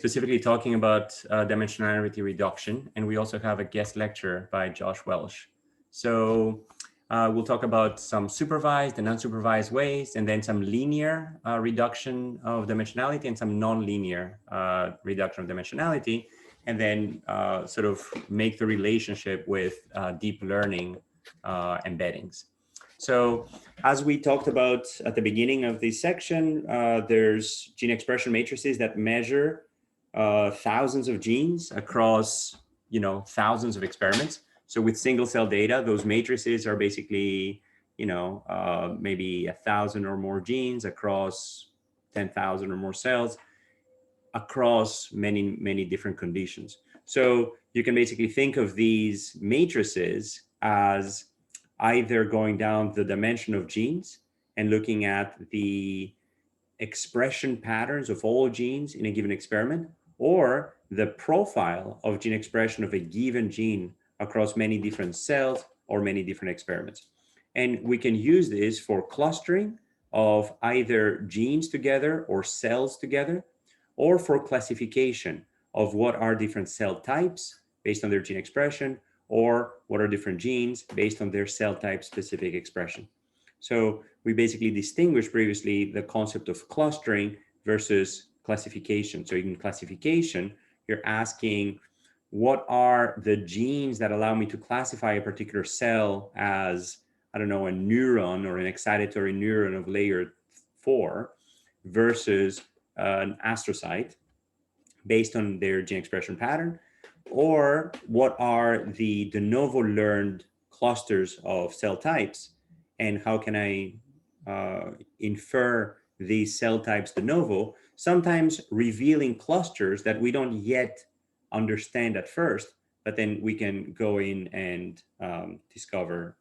specifically talking about dimensionality reduction, and we also have a guest lecture by Josh Welsh. So we'll talk about some supervised and unsupervised ways, and then some linear reduction of dimensionality and some non-linear reduction of dimensionality, and then sort of make the relationship with deep learning embeddings. So as we talked about at the beginning of this section, there's gene expression matrices that measure thousands of genes across, thousands of experiments. So with single cell data, those matrices are basically, maybe 1,000 or more genes across 10,000 or more cells across many, many different conditions. So you can basically think of these matrices as either going down the dimension of genes and looking at the expression patterns of all genes in a given experiment, or the profile of gene expression of a given gene across many different cells or many different experiments. And we can use this for clustering of either genes together or cells together, or for classification of what are different cell types based on their gene expression, or what are different genes based on their cell type specific expression. So we basically distinguished previously the concept of clustering versus classification. So in classification, you're asking, what are the genes that allow me to classify a particular cell as, I don't know, a neuron or an excitatory neuron of layer 4 versus an astrocyte based on their gene expression pattern? Or what are the de novo learned clusters of cell types, and how can I infer these cell types de novo, sometimes revealing clusters that we don't yet understand at first, but then we can go in and discover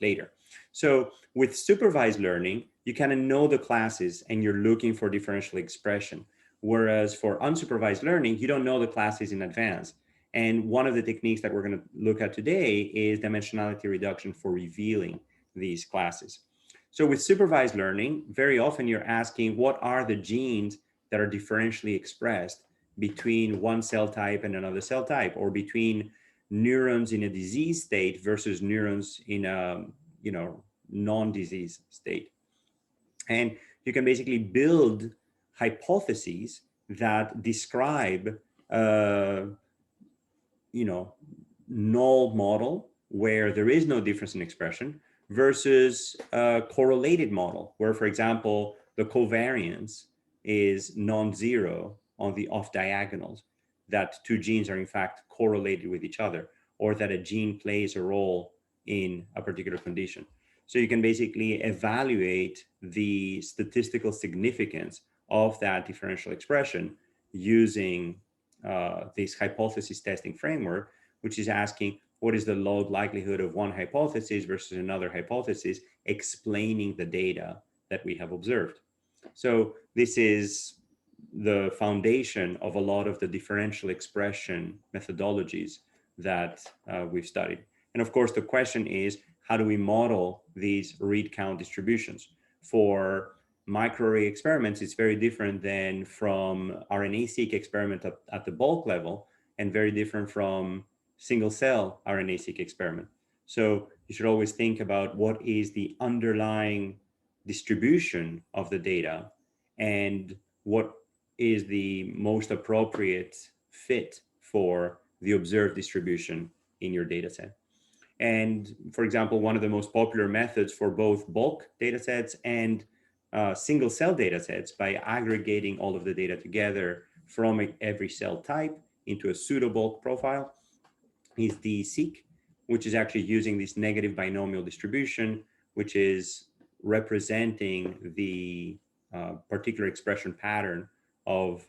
later. So with supervised learning, you kind of know the classes and you're looking for differential expression. Whereas for unsupervised learning, you don't know the classes in advance. And one of the techniques that we're going to look at today is dimensionality reduction for revealing these classes. So with supervised learning, very often you're asking, what are the genes that are differentially expressed between one cell type and another cell type, or between neurons in a disease state versus neurons in a non-disease state. And you can basically build hypotheses that describe null model where there is no difference in expression versus a correlated model where, for example, the covariance is non-zero on the off diagonals, that two genes are in fact correlated with each other, or that a gene plays a role in a particular condition. So you can basically evaluate the statistical significance of that differential expression using this hypothesis testing framework, which is asking, what is the log likelihood of one hypothesis versus another hypothesis, explaining the data that we have observed. So this is the foundation of a lot of the differential expression methodologies that we've studied. And of course, the question is, how do we model these read count distributions? For microarray experiments, it's very different than from RNA-seq experiment at the bulk level, and very different from single cell RNA-seq experiment. So you should always think about what is the underlying distribution of the data and what is the most appropriate fit for the observed distribution in your data set. And for example, one of the most popular methods for both bulk data sets and single cell data sets, by aggregating all of the data together from every cell type into a pseudo bulk profile, is the seq, which is actually using this negative binomial distribution, which is representing the particular expression pattern of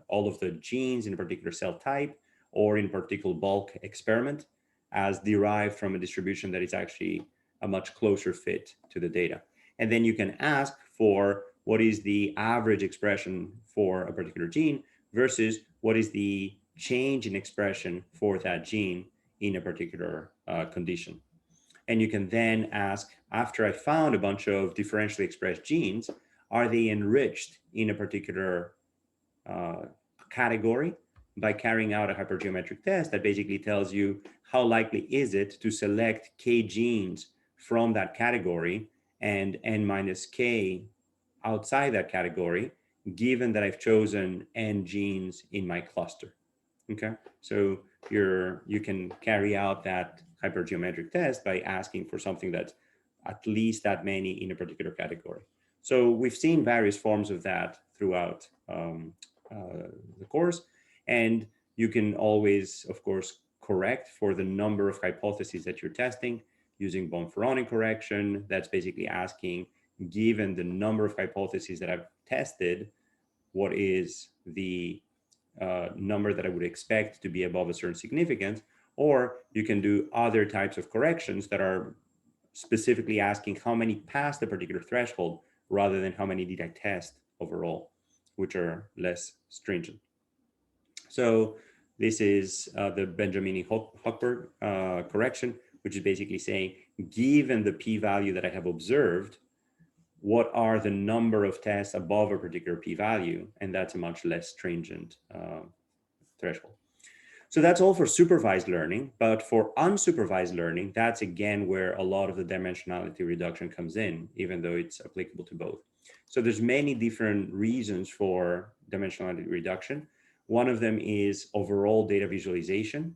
all of the genes in a particular cell type or in a particular bulk experiment, as derived from a distribution that is actually a much closer fit to the data. And then you can ask for what is the average expression for a particular gene versus what is the change in expression for that gene in a particular condition. And you can then ask, after I found a bunch of differentially expressed genes, are they enriched in a particular category by carrying out a hypergeometric test that basically tells you how likely is it to select k genes from that category and n minus k outside that category, given that I've chosen n genes in my cluster. Okay, so you can carry out that hypergeometric test by asking for something that's at least that many in a particular category. So we've seen various forms of that throughout the course, and you can always, of course, correct for the number of hypotheses that you're testing using Bonferroni correction. That's basically asking, given the number of hypotheses that I've tested, what is the number that I would expect to be above a certain significance? Or you can do other types of corrections that are specifically asking how many passed a particular threshold rather than how many did I test overall, which are less stringent. So this is the Benjamini-Hochberg correction, which is basically saying, given the p-value that I have observed, what are the number of tests above a particular p-value? And that's a much less stringent threshold. So that's all for supervised learning, but for unsupervised learning, that's again where a lot of the dimensionality reduction comes in, even though it's applicable to both. So there's many different reasons for dimensionality reduction. One of them is overall data visualization,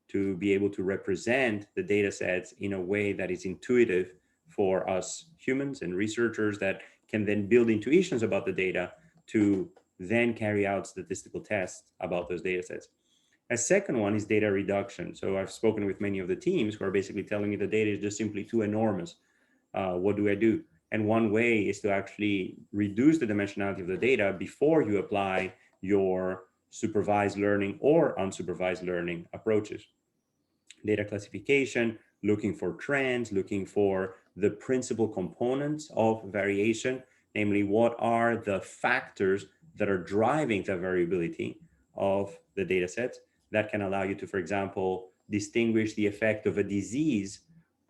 to be able to represent the data sets in a way that is intuitive for us humans and researchers that can then build intuitions about the data to then carry out statistical tests about those data sets. A second one is data reduction. So I've spoken with many of the teams who are basically telling me the data is just simply too enormous. What do I do? And one way is to actually reduce the dimensionality of the data before you apply your supervised learning or unsupervised learning approaches. Data classification, looking for trends, looking for the principal components of variation, namely what are the factors that are driving the variability of the data sets that can allow you to, for example, distinguish the effect of a disease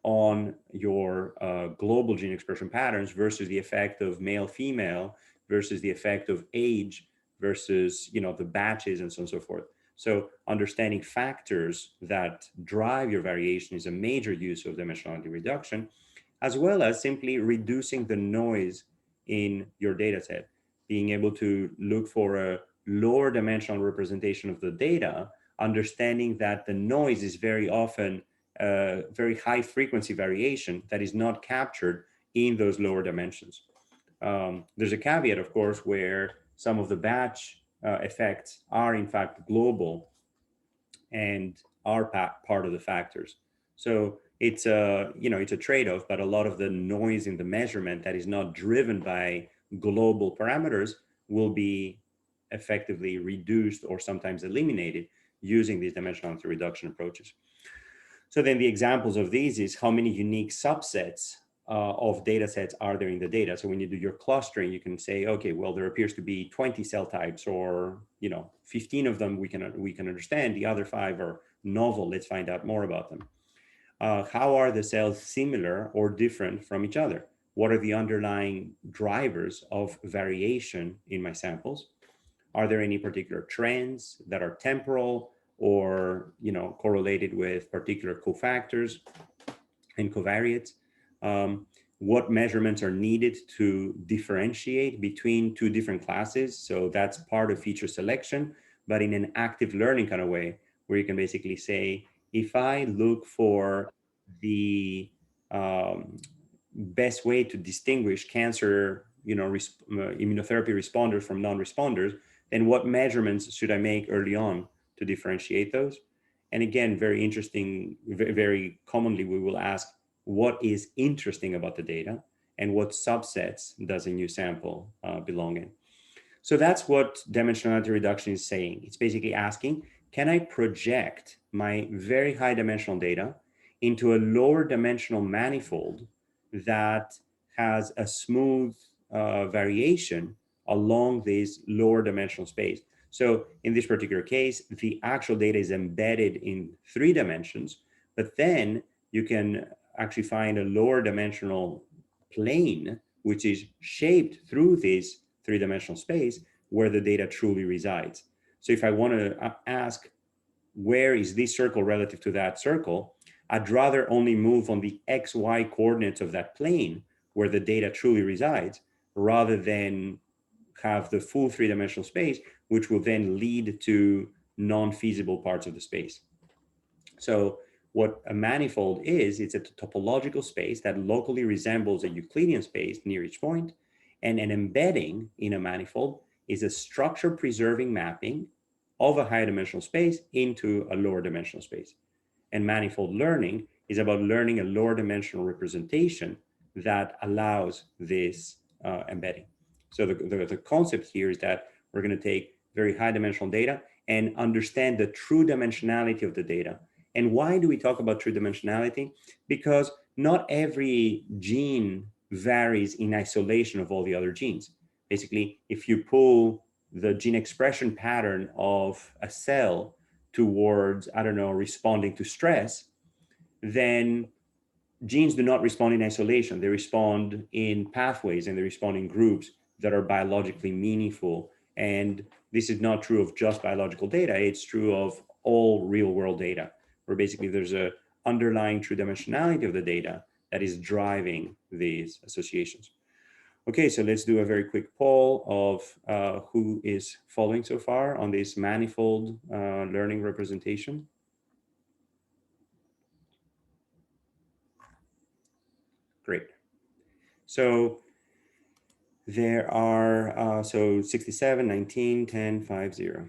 on your global gene expression patterns versus the effect of male, female, versus the effect of age versus, the batches and so on and so forth. So understanding factors that drive your variation is a major use of dimensionality reduction, as well as simply reducing the noise in your data set, being able to look for a lower dimensional representation of the data, understanding that the noise is very often very high frequency variation that is not captured in those lower dimensions. There's a caveat, of course, where some of the batch effects are in fact global and are part of the factors. So it's a trade-off, but a lot of the noise in the measurement that is not driven by global parameters will be effectively reduced or sometimes eliminated using these dimensionality reduction approaches. So then the examples of these is how many unique subsets of data sets are there in the data. So when you do your clustering, you can say, okay, well, there appears to be 20 cell types, or 15 of them we can understand. The other 5 are novel. Let's find out more about them. How are the cells similar or different from each other? What are the underlying drivers of variation in my samples? Are there any particular trends that are temporal or correlated with particular cofactors and covariates? What measurements are needed to differentiate between 2 different classes? So that's part of feature selection, but in an active learning kind of way, where you can basically say, if I look for the best way to distinguish cancer, immunotherapy responders from non-responders, then what measurements should I make early on to differentiate those? And again, very interesting, very commonly we will ask, what is interesting about the data and what subsets does a new sample belong in? So that's what dimensionality reduction is saying. It's basically asking, can I project my very high dimensional data into a lower dimensional manifold that has a smooth variation along this lower dimensional space? So in this particular case, the actual data is embedded in 3 dimensions, but then you can actually find a lower dimensional plane, which is shaped through this 3-dimensional space where the data truly resides. So if I want to ask, where is this circle relative to that circle, I'd rather only move on the XY coordinates of that plane where the data truly resides, rather than have the full three-dimensional space, which will then lead to non-feasible parts of the space. So what a manifold is, it's a topological space that locally resembles a Euclidean space near each point, and an embedding in a manifold is a structure-preserving mapping of a higher dimensional space into a lower dimensional space. And manifold learning is about learning a lower dimensional representation that allows this embedding. So the concept here is that we're going to take very high dimensional data and understand the true dimensionality of the data. And why do we talk about true dimensionality? Because not every gene varies in isolation of all the other genes. Basically, if you pull the gene expression pattern of a cell towards, I don't know, responding to stress, then genes do not respond in isolation. They respond in pathways and they respond in groups that are biologically meaningful. And this is not true of just biological data. It's true of all real world data, where basically there's a underlying true dimensionality of the data that is driving these associations. Okay, so let's do a very quick poll of who is following so far on this manifold learning representation. Great. So there are, so 67, 19, 10, 5, 0.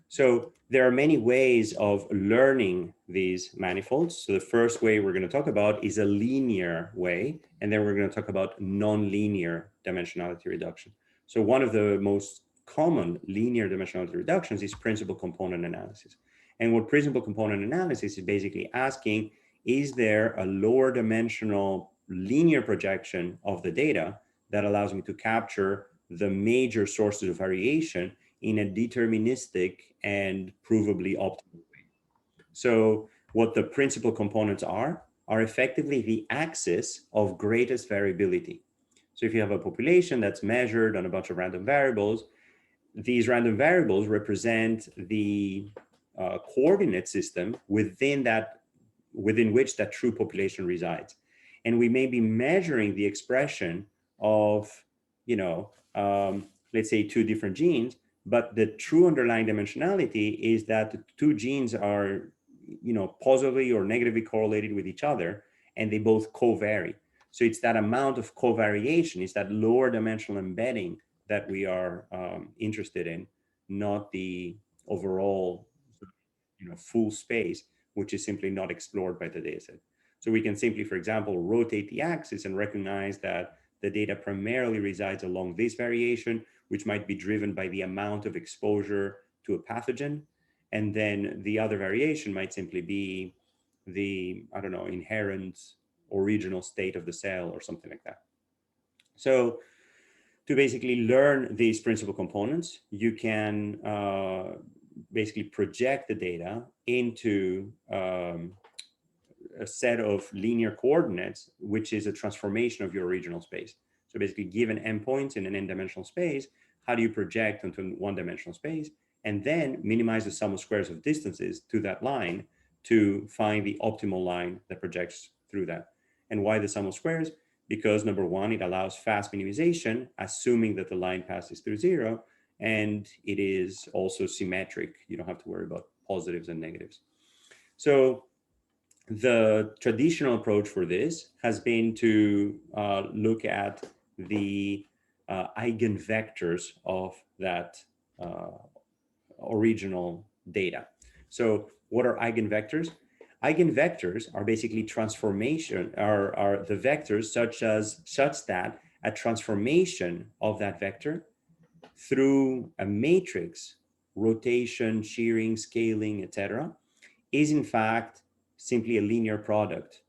So there are many ways of learning these manifolds. So the first way we're going to talk about is a linear way, and then we're going to talk about non-linear dimensionality reduction. So one of the most common linear dimensionality reductions is principal component analysis. And what principal component analysis is basically asking, is there a lower dimensional linear projection of the data that allows me to capture the major sources of variation in a deterministic and provably optimal way? So what the principal components are effectively the axis of greatest variability. So if you have a population that's measured on a bunch of random variables, these random variables represent the coordinate system within which that true population resides. And we may be measuring the expression of, let's say 2 different genes, but the true underlying dimensionality is that the 2 genes are, positively or negatively correlated with each other, and they both co-vary. So it's that amount of covariation, it's that lower dimensional embedding that we are interested in, not the overall, full space, which is simply not explored by the dataset. So we can simply, for example, rotate the axis and recognize that the data primarily resides along this variation, which might be driven by the amount of exposure to a pathogen. And then the other variation might simply be the, I don't know, inherent original state of the cell or something like that. So to basically learn these principal components, you can basically project the data into a set of linear coordinates, which is a transformation of your original space. So basically, given endpoints in an n-dimensional space, how do you project into one-dimensional space, and then minimize the sum of squares of distances to that line to find the optimal line that projects through that. And why the sum of squares? Because number one, it allows fast minimization, assuming that the line passes through 0, and it is also symmetric. You don't have to worry about positives and negatives. So the traditional approach for this has been to look at the eigenvectors of that original data. So what are eigenvectors? Eigenvectors are basically transformation, are the vectors such that a transformation of that vector through a matrix, rotation, shearing, scaling, etc., is in fact simply a linear product,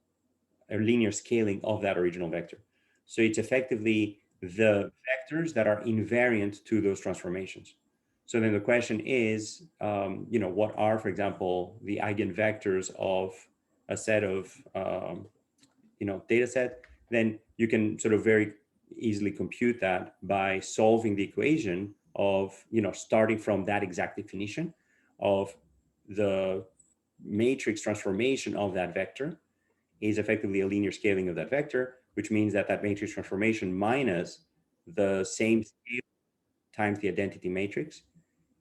a linear scaling of that original vector. So it's effectively the vectors that are invariant to those transformations. So then the question is, what are, for example, the eigenvectors of a set of, data set? Then you can sort of very easily compute that by solving the equation of, starting from that exact definition of the matrix transformation of that vector is effectively a linear scaling of that vector, which means that that matrix transformation minus the same scale times the identity matrix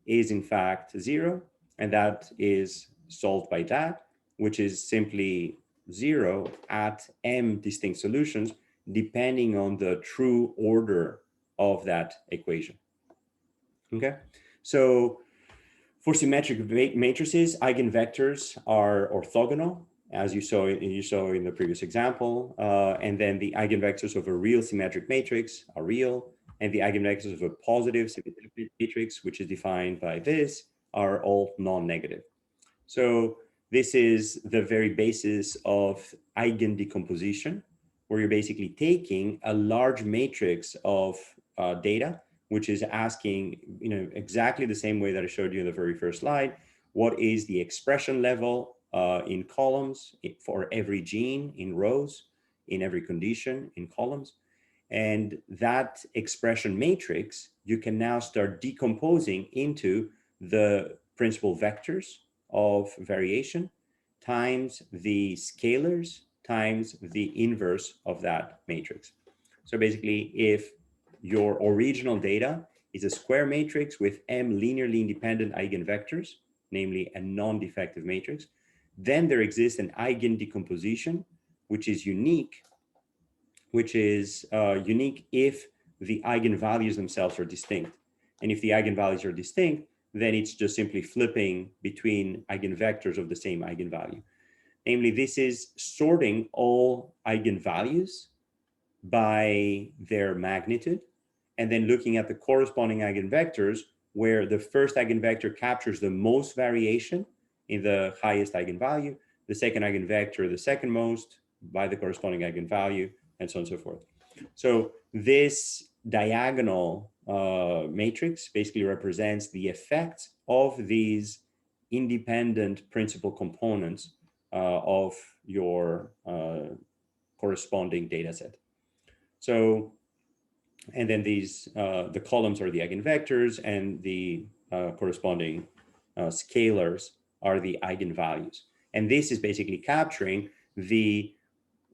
is in fact 0. And that is solved by that, which is simply 0 at m distinct solutions, depending on the true order of that equation. Okay, so for symmetric matrices, eigenvectors are orthogonal, as you saw in the previous example, and then the eigenvectors of a real symmetric matrix are real, and the eigenvectors of a positive symmetric matrix, which is defined by this, are all non-negative. So this is the very basis of eigendecomposition, where you're basically taking a large matrix of data, which is asking, exactly the same way that I showed you in the very first slide, what is the expression level in columns for every gene in rows, in every condition in columns. And that expression matrix, you can now start decomposing into the principal vectors of variation times the scalars times the inverse of that matrix. So basically, if your original data is a square matrix with m linearly independent eigenvectors, namely a non-defective matrix, then there exists an eigendecomposition, which is unique if the eigenvalues themselves are distinct. And if the eigenvalues are distinct, then it's just simply flipping between eigenvectors of the same eigenvalue. Namely, this is sorting all eigenvalues by their magnitude, and then looking at the corresponding eigenvectors where the first eigenvector captures the most variation in the highest eigenvalue, the second eigenvector the second most by the corresponding eigenvalue, and so on and so forth. So this diagonal matrix basically represents the effect of these independent principal components of your corresponding data set. So, and then these, the columns are the eigenvectors, and the corresponding scalars are the eigenvalues. And this is basically capturing the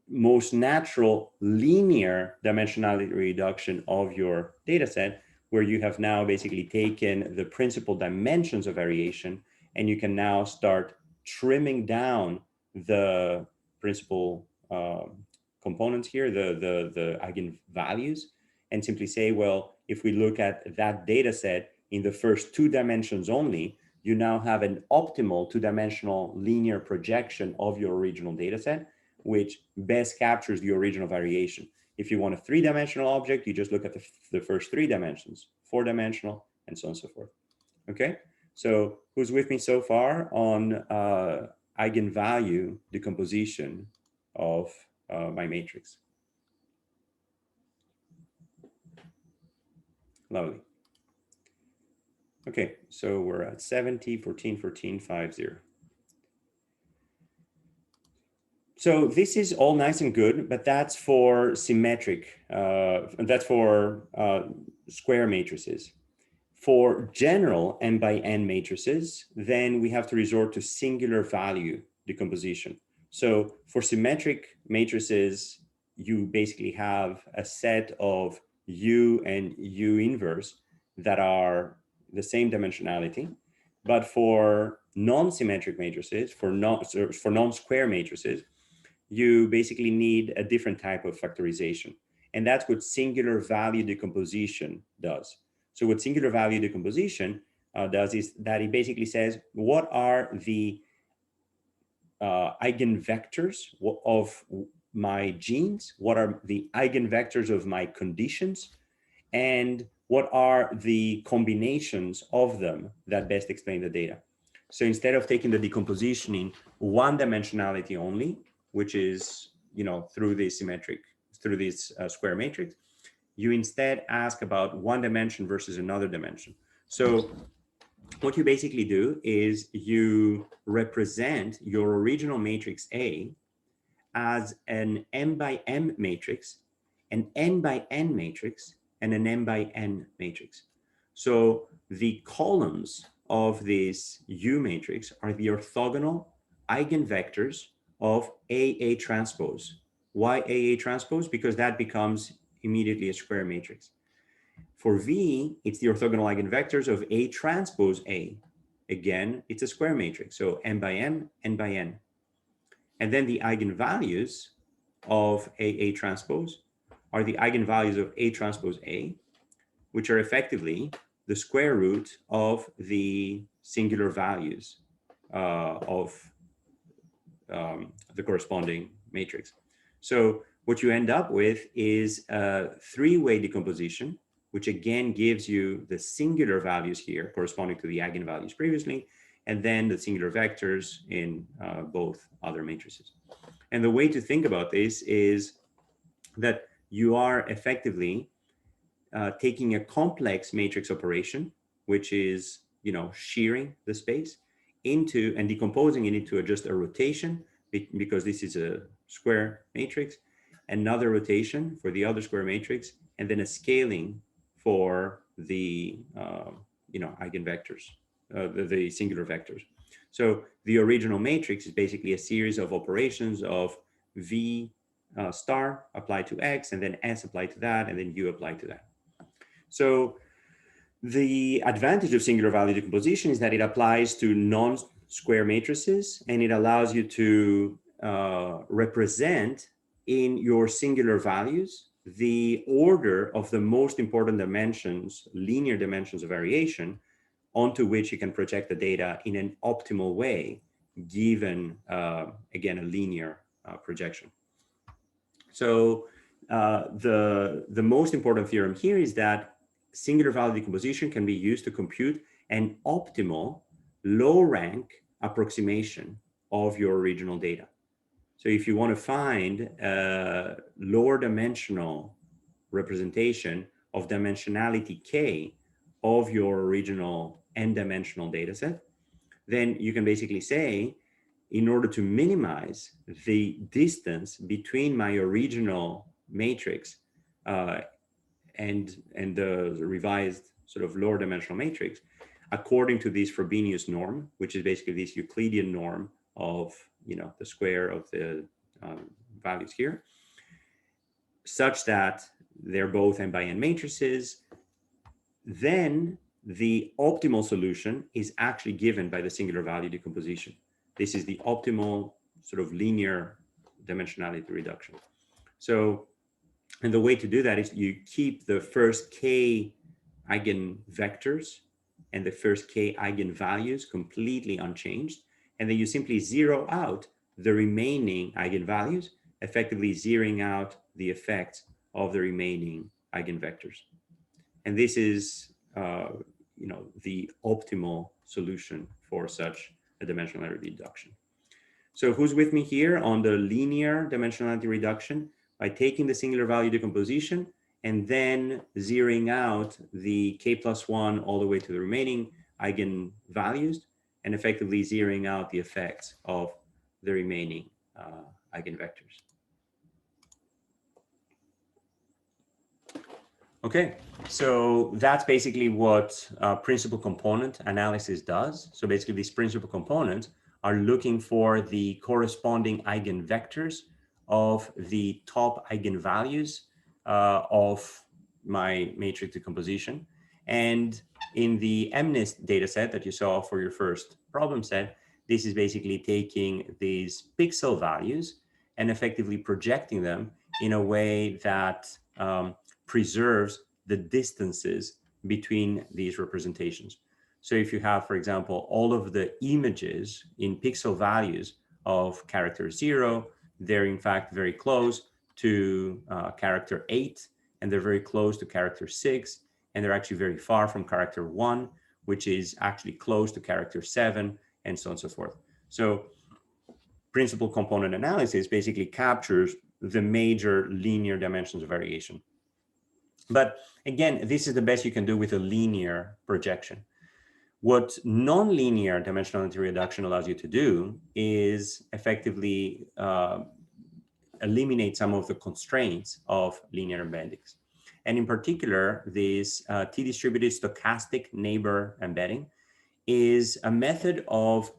most natural linear dimensionality reduction of your data set, where you have now basically taken the principal dimensions of variation, and you can now start trimming down the principal components here, the eigenvalues, and simply say, well, if we look at that data set in the first 2 dimensions only, you now have an optimal 2-dimensional linear projection of your original data set, which best captures the original variation. If you want a 3-dimensional object, you just look at the first 3 dimensions, 4-dimensional, and so on and so forth. Okay, so who's with me so far on eigenvalue decomposition of my matrix? Lovely. Okay, so we're at 70, 14, 14, 5, 0. So this is all nice and good, but that's for symmetric, that's for square matrices. For general n by n matrices, then we have to resort to singular value decomposition. So for symmetric matrices, you basically have a set of U and U inverse that are the same dimensionality. But for non-symmetric matrices, for non-square matrices, you basically need a different type of factorization. And that's what singular value decomposition does. So what singular value decomposition does is that it basically says, what are the eigenvectors of my genes? What are the eigenvectors of my conditions? And what are the combinations of them that best explain the data? So instead of taking the decomposition in one dimensionality only, which is, through this square matrix, you instead ask about one dimension versus another dimension. So what you basically do is you represent your original matrix A as an m by m matrix, an n by n matrix, and an m by n matrix. So the columns of this U matrix are the orthogonal eigenvectors of AA transpose. Why AA transpose? Because that becomes immediately a square matrix. For V, it's the orthogonal eigenvectors of A transpose A. Again, it's a square matrix, so n by m, n by n. And then the eigenvalues of AA transpose are the eigenvalues of A transpose A, which are effectively the square root of the singular values of the corresponding matrix. So what you end up with is a three-way decomposition, which again gives you the singular values here corresponding to the eigenvalues previously, and then the singular vectors in both other matrices. And the way to think about this is that you are effectively taking a complex matrix operation, which is, shearing the space into and decomposing it into just a rotation, because this is a square matrix, another rotation for the other square matrix, and then a scaling for the, eigenvectors, the singular vectors. So the original matrix is basically a series of operations of V star applied to X, and then S applied to that, and then U applied to that. So the advantage of singular value decomposition is that it applies to non-square matrices, and it allows you to represent in your singular values the order of the most important dimensions, linear dimensions of variation, onto which you can project the data in an optimal way, given, again, a linear projection. So the most important theorem here is that singular value decomposition can be used to compute an optimal low rank approximation of your original data. So if you want to find a lower dimensional representation of dimensionality K of your original n-dimensional data set, then you can basically say, in order to minimize the distance between my original matrix and the revised sort of lower dimensional matrix, according to this Frobenius norm, which is basically this Euclidean norm of the square of the values here, such that they're both n by n matrices, then the optimal solution is actually given by the singular value decomposition. This is the optimal sort of linear dimensionality reduction. So, and the way to do that is you keep the first k eigenvectors and the first k eigenvalues completely unchanged, and then you simply zero out the remaining eigenvalues, effectively zeroing out the effects of the remaining eigenvectors. And this is, the optimal solution for such a dimensionality reduction. So who's with me here on the linear dimensionality reduction? By taking the singular value decomposition and then zeroing out the k+1 all the way to the remaining eigenvalues, and effectively zeroing out the effects of the remaining eigenvectors. Okay, so that's basically what principal component analysis does. So basically these principal components are looking for the corresponding eigenvectors of the top eigenvalues of my matrix decomposition. And in the MNIST dataset that you saw for your first problem set, this is basically taking these pixel values and effectively projecting them in a way that preserves the distances between these representations. So if you have, for example, all of the images in pixel values of character 0, they're in fact very close to character 8, and they're very close to character 6, and they're actually very far from character 1, which is actually close to character 7, and so on and so forth. So principal component analysis basically captures the major linear dimensions of variation. But again, this is the best you can do with a linear projection. What nonlinear dimensionality reduction allows you to do is effectively eliminate some of the constraints of linear embeddings. And in particular, this t-distributed stochastic neighbor embedding is a method of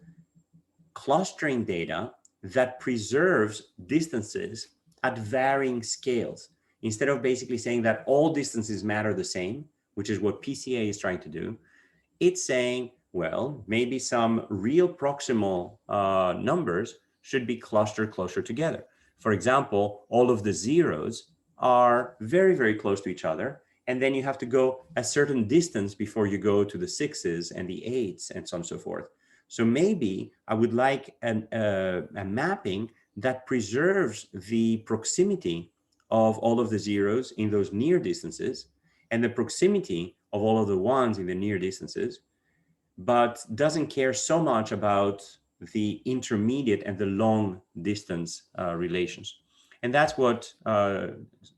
clustering data that preserves distances at varying scales. Instead of basically saying that all distances matter the same, which is what PCA is trying to do, it's saying, well, maybe some real proximal numbers should be clustered closer together. For example, all of the zeros are very, very close to each other. And then you have to go a certain distance before you go to the sixes and the eights and so on and so forth. So maybe I would like a mapping that preserves the proximity of all of the zeros in those near distances and the proximity of all of the ones in the near distances, but doesn't care so much about the intermediate and the long distance relations. And that's what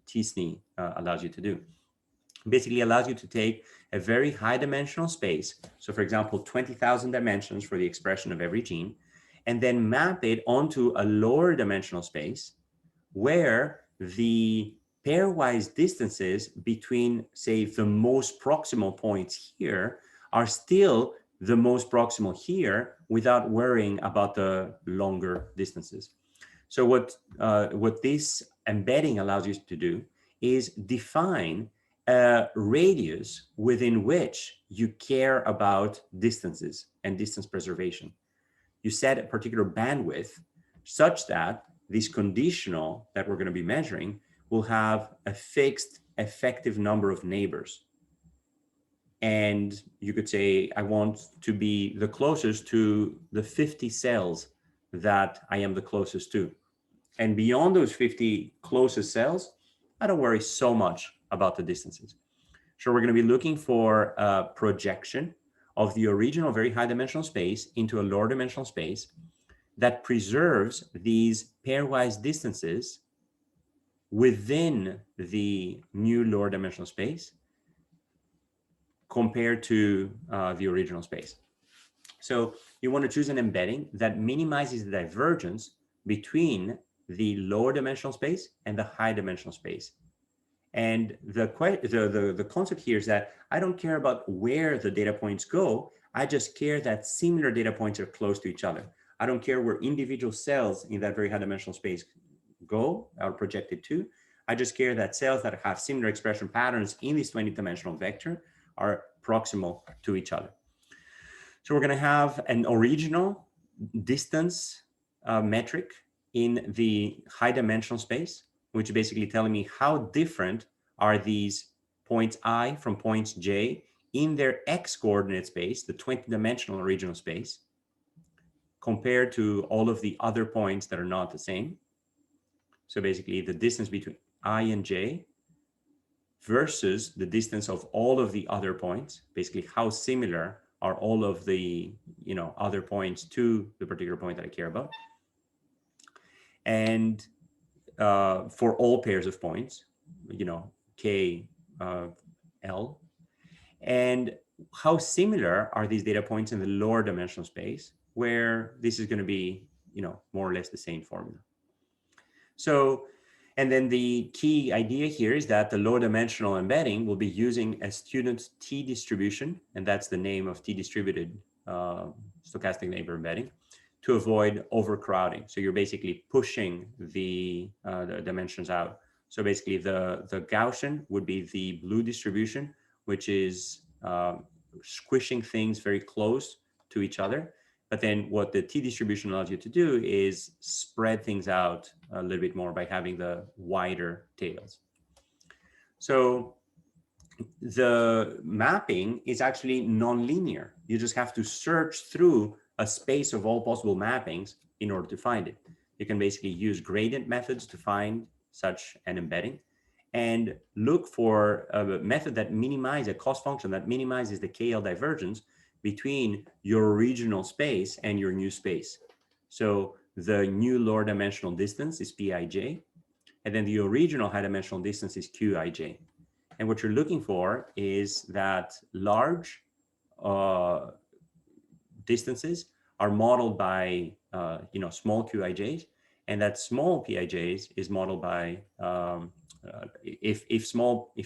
t-SNE allows you to do. Basically allows you to take a very high dimensional space. So for example, 20,000 dimensions for the expression of every gene, and then map it onto a lower dimensional space where the pairwise distances between, say, the most proximal points here are still the most proximal here without worrying about the longer distances. So what this embedding allows you to do is define a radius within which you care about distances and distance preservation. You set a particular bandwidth such that this conditional that we're going to be measuring will have a fixed effective number of neighbors. And you could say, I want to be the closest to the 50 cells that I am the closest to. And beyond those 50 closest cells, I don't worry so much about the distances. So we're going to be looking for a projection of the original very high dimensional space into a lower dimensional space that preserves these pairwise distances within the new lower dimensional space compared to the original space. So you want to choose an embedding that minimizes the divergence between the lower dimensional space and the high dimensional space. And the concept here is that I don't care about where the data points go. I just care that similar data points are close to each other. I don't care where individual cells in that very high dimensional space go or projected to. I just care that cells that have similar expression patterns in this 20-dimensional vector are proximal to each other. So we're going to have an original distance metric in the high dimensional space, which is basically telling me how different are these points I from points J in their X coordinate space, the 20-dimensional original space, compared to all of the other points that are not the same. So basically the distance between I and J versus the distance of all of the other points, basically how similar are all of the other points to the particular point that I care about. And for all pairs of points, K, L, and how similar are these data points in the lower dimensional space, where this is going to be, more or less the same formula. So, and then the key idea here is that the low dimensional embedding will be using a student T distribution, and that's the name of T distributed stochastic neighbor embedding, to avoid overcrowding. So you're basically pushing the dimensions out. So basically the Gaussian would be the blue distribution, which is squishing things very close to each other. But then what the T distribution allows you to do is spread things out a little bit more by having the wider tails. So the mapping is actually nonlinear. You just have to search through a space of all possible mappings in order to find it. You can basically use gradient methods to find such an embedding and look for a method that minimizes a cost function that minimizes the KL divergence between your original space and your new space. So the new lower dimensional distance is Pij, and then the original high dimensional distance is Qij. And what you're looking for is that large distances are modeled by small Qijs, and that small PIJs is modeled by, if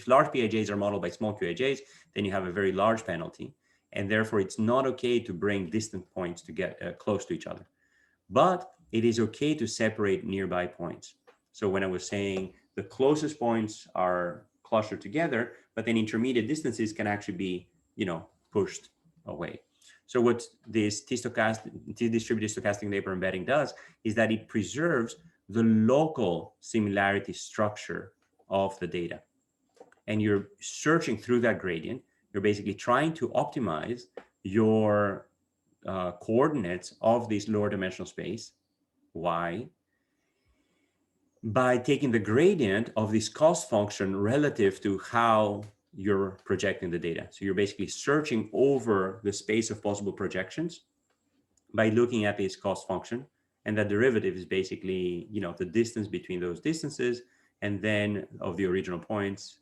large PIJs are modeled by small QIJs, then you have a very large penalty, and therefore it's not okay to bring distant points to get close to each other. But it is okay to separate nearby points. So when I was saying the closest points are clustered together, but then intermediate distances can actually be, pushed away. So what this T-distributed stochastic neighbor embedding does is that it preserves the local similarity structure of the data. And you're searching through that gradient. You're basically trying to optimize your coordinates of this lower dimensional space, y, by taking the gradient of this cost function relative to how you're projecting the data. So you're basically searching over the space of possible projections by looking at this cost function. And that derivative is basically, the distance between those distances and then of the original points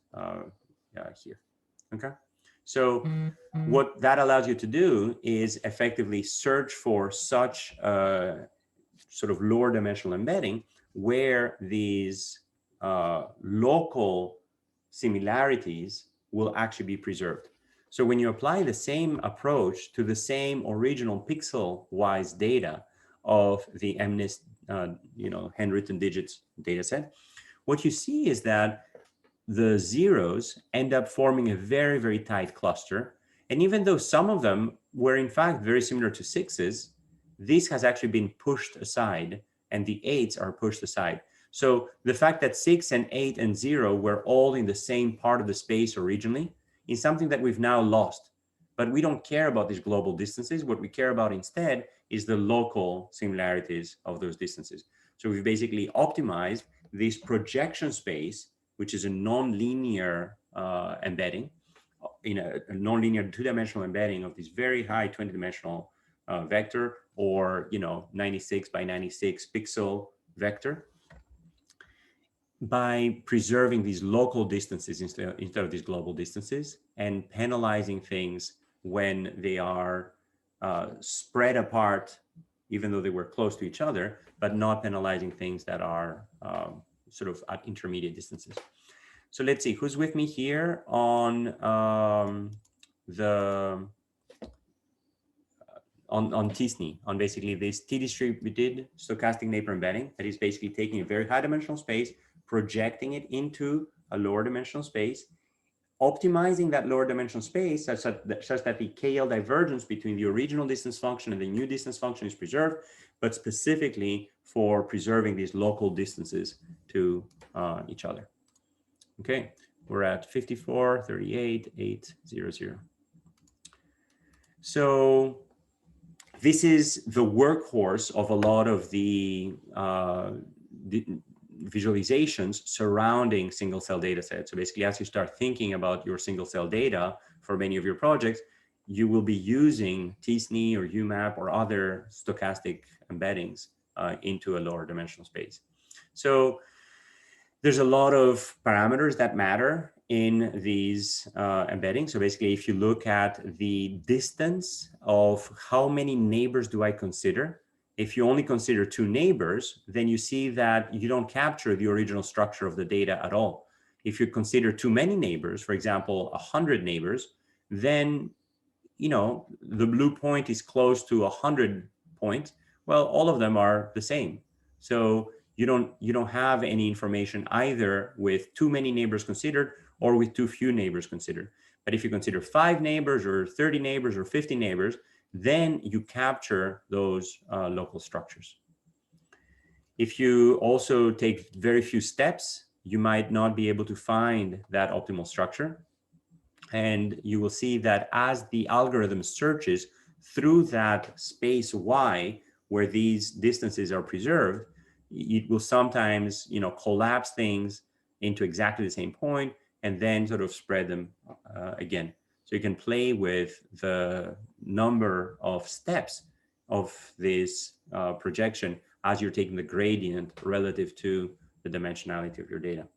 here. Okay. So what that allows you to do is effectively search for such sort of lower dimensional embedding where these local similarities will actually be preserved. So when you apply the same approach to the same original pixel-wise data of the MNIST, handwritten digits data set, what you see is that the zeros end up forming a very, very tight cluster. And even though some of them were in fact very similar to sixes, this has actually been pushed aside and the eights are pushed aside. So the fact that 6 and 8 and 0 were all in the same part of the space originally is something that we've now lost. But we don't care about these global distances. What we care about instead is the local similarities of those distances. So we've basically optimized this projection space, which is a non-linear embedding, in a non-linear two-dimensional embedding of this very high 20-dimensional vector, or 96 by 96 pixel vector, by preserving these local distances instead of these global distances, and penalizing things when they are spread apart, even though they were close to each other, but not penalizing things that are sort of at intermediate distances. So let's see, who's with me here on on t-SNE, on basically this T-distributed stochastic neighbor embedding that is basically taking a very high dimensional space, projecting it into a lower dimensional space, optimizing that lower dimensional space such that the KL divergence between the original distance function and the new distance function is preserved, but specifically for preserving these local distances to each other. Okay, we're at 54, 38, 800. So this is the workhorse of a lot of the visualizations surrounding single cell data sets. So basically, as you start thinking about your single cell data for many of your projects, you will be using t-SNE or UMAP or other stochastic embeddings into a lower dimensional space. So there's a lot of parameters that matter in these embeddings. So basically, if you look at the distance of how many neighbors do I consider, if you only consider 2 neighbors, then you see that you don't capture the original structure of the data at all. If you consider too many neighbors, for example, 100 neighbors, then the blue point is close to 100 points. Well, all of them are the same. So you don't have any information either with too many neighbors considered or with too few neighbors considered. But if you consider 5 neighbors or 30 neighbors or 50 neighbors, then you capture those local structures. If you also take very few steps, you might not be able to find that optimal structure. And you will see that as the algorithm searches through that space Y where these distances are preserved, it will sometimes, collapse things into exactly the same point and then sort of spread them again. So you can play with the number of steps of this projection as you're taking the gradient relative to the dimensionality of your data.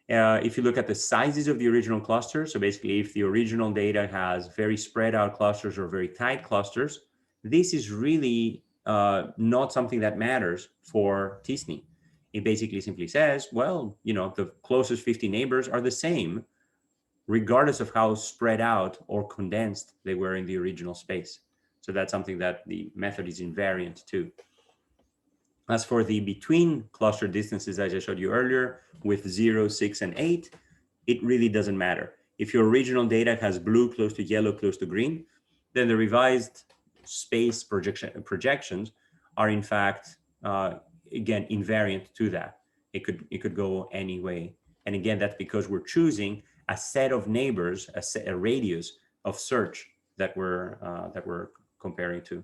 If you look at the sizes of the original cluster, so basically if the original data has very spread out clusters or very tight clusters, this is really not something that matters for t-SNE. It basically simply says, well, the closest 50 neighbors are the same, regardless of how spread out or condensed they were in the original space. So that's something that the method is invariant to. As for the between cluster distances, as I showed you earlier, with 0, 6, and 8, it really doesn't matter. If your original data has blue close to yellow close to green, then the revised space projections are in fact, again, invariant to that. It could go any way. And again, that's because we're choosing a set of neighbors, a radius of search that we're comparing to.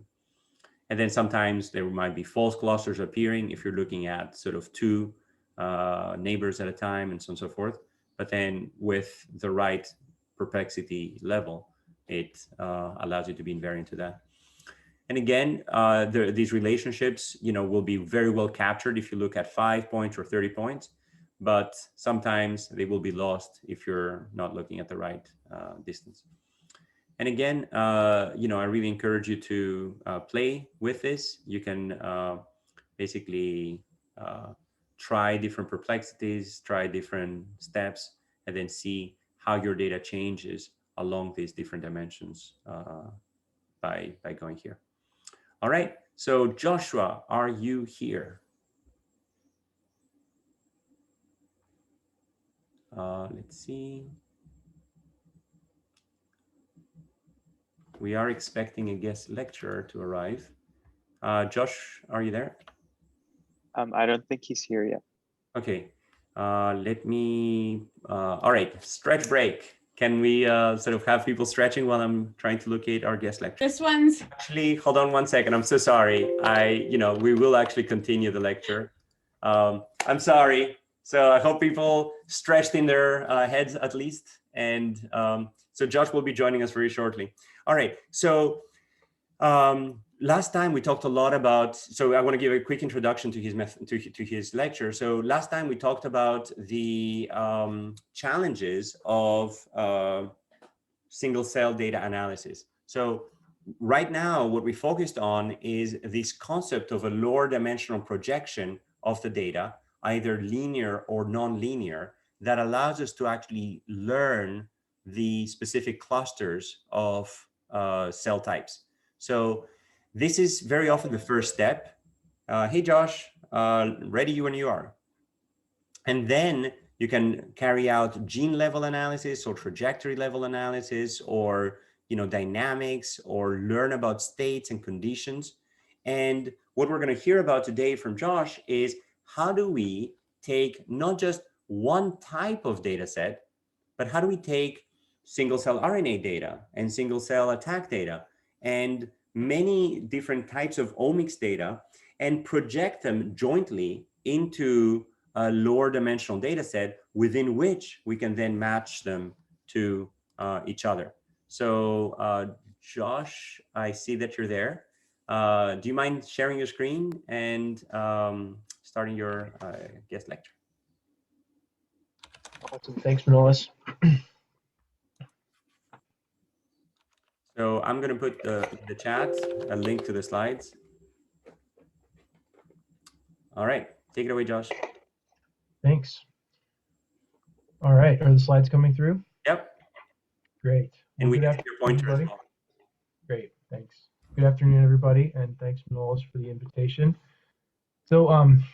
And then sometimes there might be false clusters appearing if you're looking at sort of two neighbors at a time and so on and so forth. But then with the right perplexity level, it allows you to be invariant to that. And again, these relationships, will be very well captured if you look at 5 points or 30 points, but sometimes they will be lost if you're not looking at the right distance. And again, I really encourage you to play with this. You can basically try different perplexities, try different steps, and then see how your data changes along these different dimensions by going here. All right, so Joshua, are you here? Let's see. We are expecting a guest lecturer to arrive. Josh, are you there? I don't think he's here yet. Okay, let me, all right, stretch break. Can we sort of have people stretching while I'm trying to locate our guest lecturer? This one's... Actually, hold on one second. I'm so sorry. We will actually continue the lecture. I'm sorry. So I hope people stretched in their heads at least. And so Josh will be joining us very shortly. All right, so last time we talked a lot about, so I want to give a quick introduction to his method, to his lecture. So last time we talked about the challenges of single cell data analysis. So right now, what we focused on is this concept of a lower dimensional projection of the data, either linear or non-linear, that allows us to actually learn the specific clusters of cell types. So this is very often the first step. Hey, Josh, ready when you are. And then you can carry out gene level analysis or trajectory level analysis or dynamics, or learn about states and conditions. And what we're going to hear about today from Josh is how do we take not just one type of data set, but how do we take single cell RNA data and single cell attack data and many different types of omics data and project them jointly into a lower dimensional data set within which we can then match them to each other. So Josh, I see that you're there. Do you mind sharing your screen and starting your guest lecture? Awesome. Thanks, Manolis. So I'm going to put the chat a link to the slides. All right, take it away, Josh. Thanks. All right, are the slides coming through? Yep. Great. And we good can see your pointer as well. Great, thanks. Good afternoon, everybody, and thanks, Manolis, for the invitation. So I'm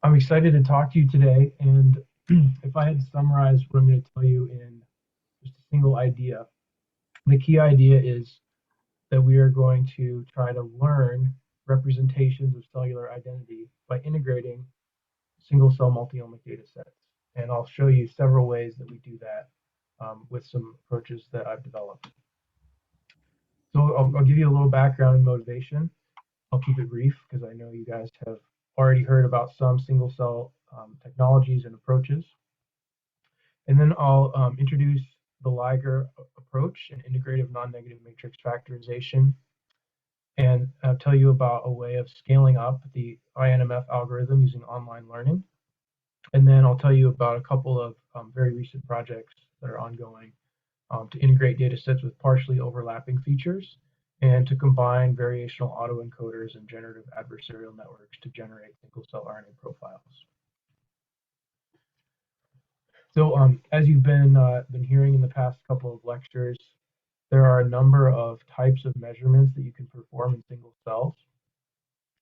excited to talk to you today, and if I had to summarize what I'm going to tell you in just a single idea, the key idea is that we are going to try to learn representations of cellular identity by integrating single cell multi-omic data sets. And I'll show you several ways that we do that with some approaches that I've developed. So I'll give you a little background and motivation. I'll keep it brief because I know you guys have already heard about some single cell technologies and approaches. And then I'll introduce the Liger approach and integrative non-negative matrix factorization, and I'll tell you about a way of scaling up the INMF algorithm using online learning. And then I'll tell you about a couple of very recent projects that are ongoing to integrate data sets with partially overlapping features and to combine variational autoencoders and generative adversarial networks to generate single-cell RNA profiles. So as you've been hearing in the past couple of lectures, there are a number of types of measurements that you can perform in single cells.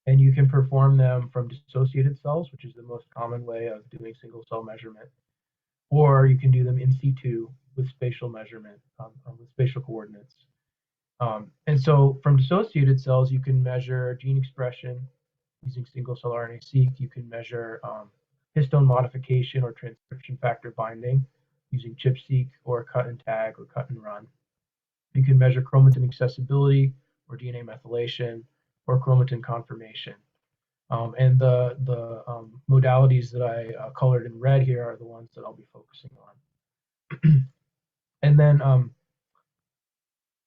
And you can perform them from dissociated cells, which is the most common way of doing single cell measurement, or you can do them in situ with spatial measurement, with spatial coordinates. And so from dissociated cells, you can measure gene expression using single cell RNA-seq. You can measure histone modification or transcription factor binding using ChIP-seq or cut and tag or cut and run. You can measure chromatin accessibility or DNA methylation or chromatin conformation. And the modalities that I colored in red here are the ones that I'll be focusing on. And then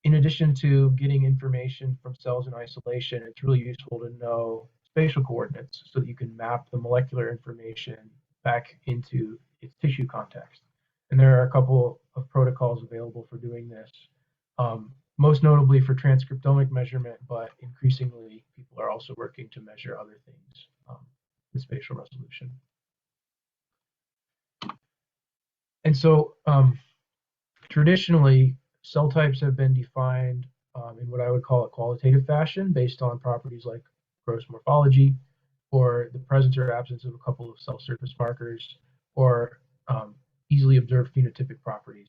in addition to getting information from cells in isolation, it's really useful to know spatial coordinates so that you can map the molecular information back into its tissue context. And there are a couple of protocols available for doing this, most notably for transcriptomic measurement, but increasingly people are also working to measure other things with spatial resolution. And so traditionally, cell types have been defined in what I would call a qualitative fashion based on properties like gross morphology, or the presence or absence of a couple of cell surface markers, or easily observed phenotypic properties.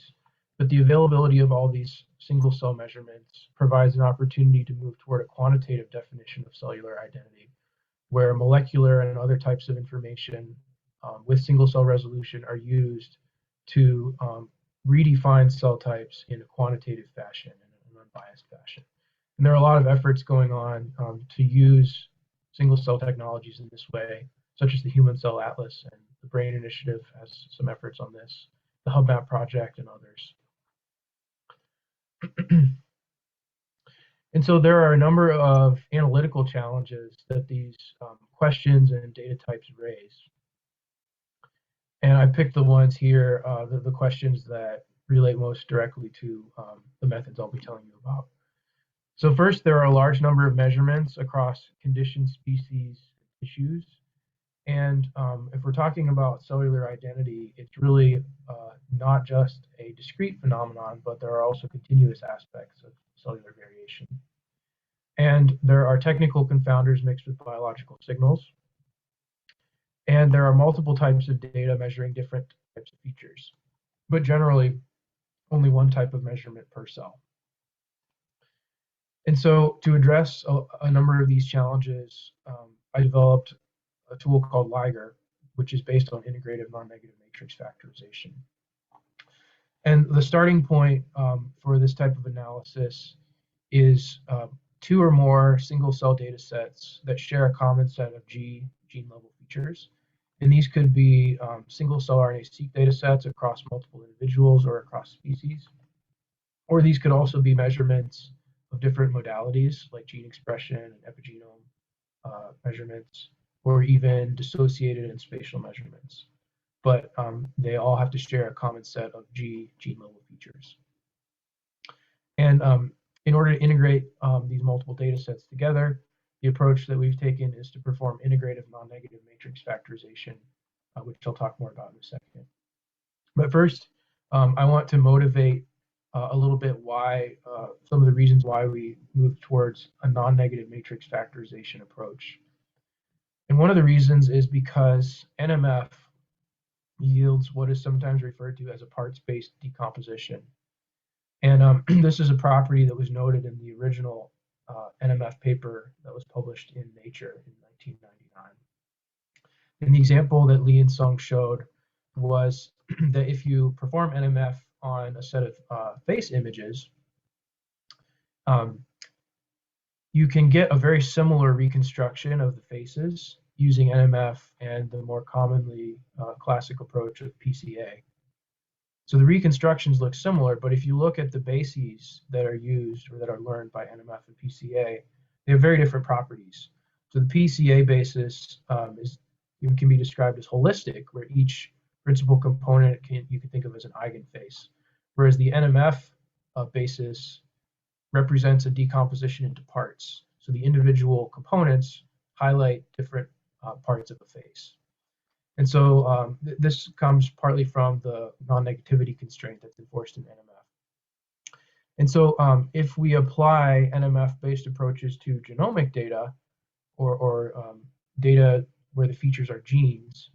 But the availability of all these single cell measurements provides an opportunity to move toward a quantitative definition of cellular identity, where molecular and other types of information with single cell resolution are used to redefine cell types in a quantitative fashion, in an unbiased fashion. And there are a lot of efforts going on to use single cell technologies in this way, such as the Human Cell Atlas, and the Brain Initiative has some efforts on this, the HubMap project, and others. And so there are a number of analytical challenges that these questions and data types raise. And I picked the ones here, the questions that relate most directly to the methods I'll be telling you about. So first, there are a large number of measurements across conditioned species, tissues. And if we're talking about cellular identity, it's really not just a discrete phenomenon, but there are also continuous aspects of cellular variation. And there are technical confounders mixed with biological signals. And there are multiple types of data measuring different types of features, but generally only one type of measurement per cell. And so to address a number of these challenges, I developed a tool called Liger, which is based on integrative non-negative matrix factorization. And the starting point for this type of analysis is 2 or more single cell data sets that share a common set of gene level features. And these could be single cell RNA-seq data sets across multiple individuals or across species. Or these could also be measurements of different modalities like gene expression and epigenome measurements, or even dissociated and spatial measurements. But they all have to share a common set of gene level features. And in order to integrate these multiple data sets together, the approach that we've taken is to perform integrative non-negative matrix factorization, which I'll talk more about in a second. But first, I want to motivate a little bit why, some of the reasons why we moved towards a non-negative matrix factorization approach. And one of the reasons is because NMF yields what is sometimes referred to as a parts-based decomposition. And this is a property that was noted in the original NMF paper that was published in Nature in 1999. And the example that Lee and Sung showed was that if you perform NMF on a set of face images, you can get a very similar reconstruction of the faces using NMF and the more commonly classic approach of PCA. So the reconstructions look similar, but if you look at the bases that are used or that are learned by NMF and PCA, they have very different properties. So the PCA basis can be described as holistic, where each principal component you can think of as an eigenface, whereas the NMF basis represents a decomposition into parts. So the individual components highlight different parts of the face. And so this comes partly from the non-negativity constraint that's enforced in NMF. And so if we apply NMF-based approaches to genomic data or data where the features are genes,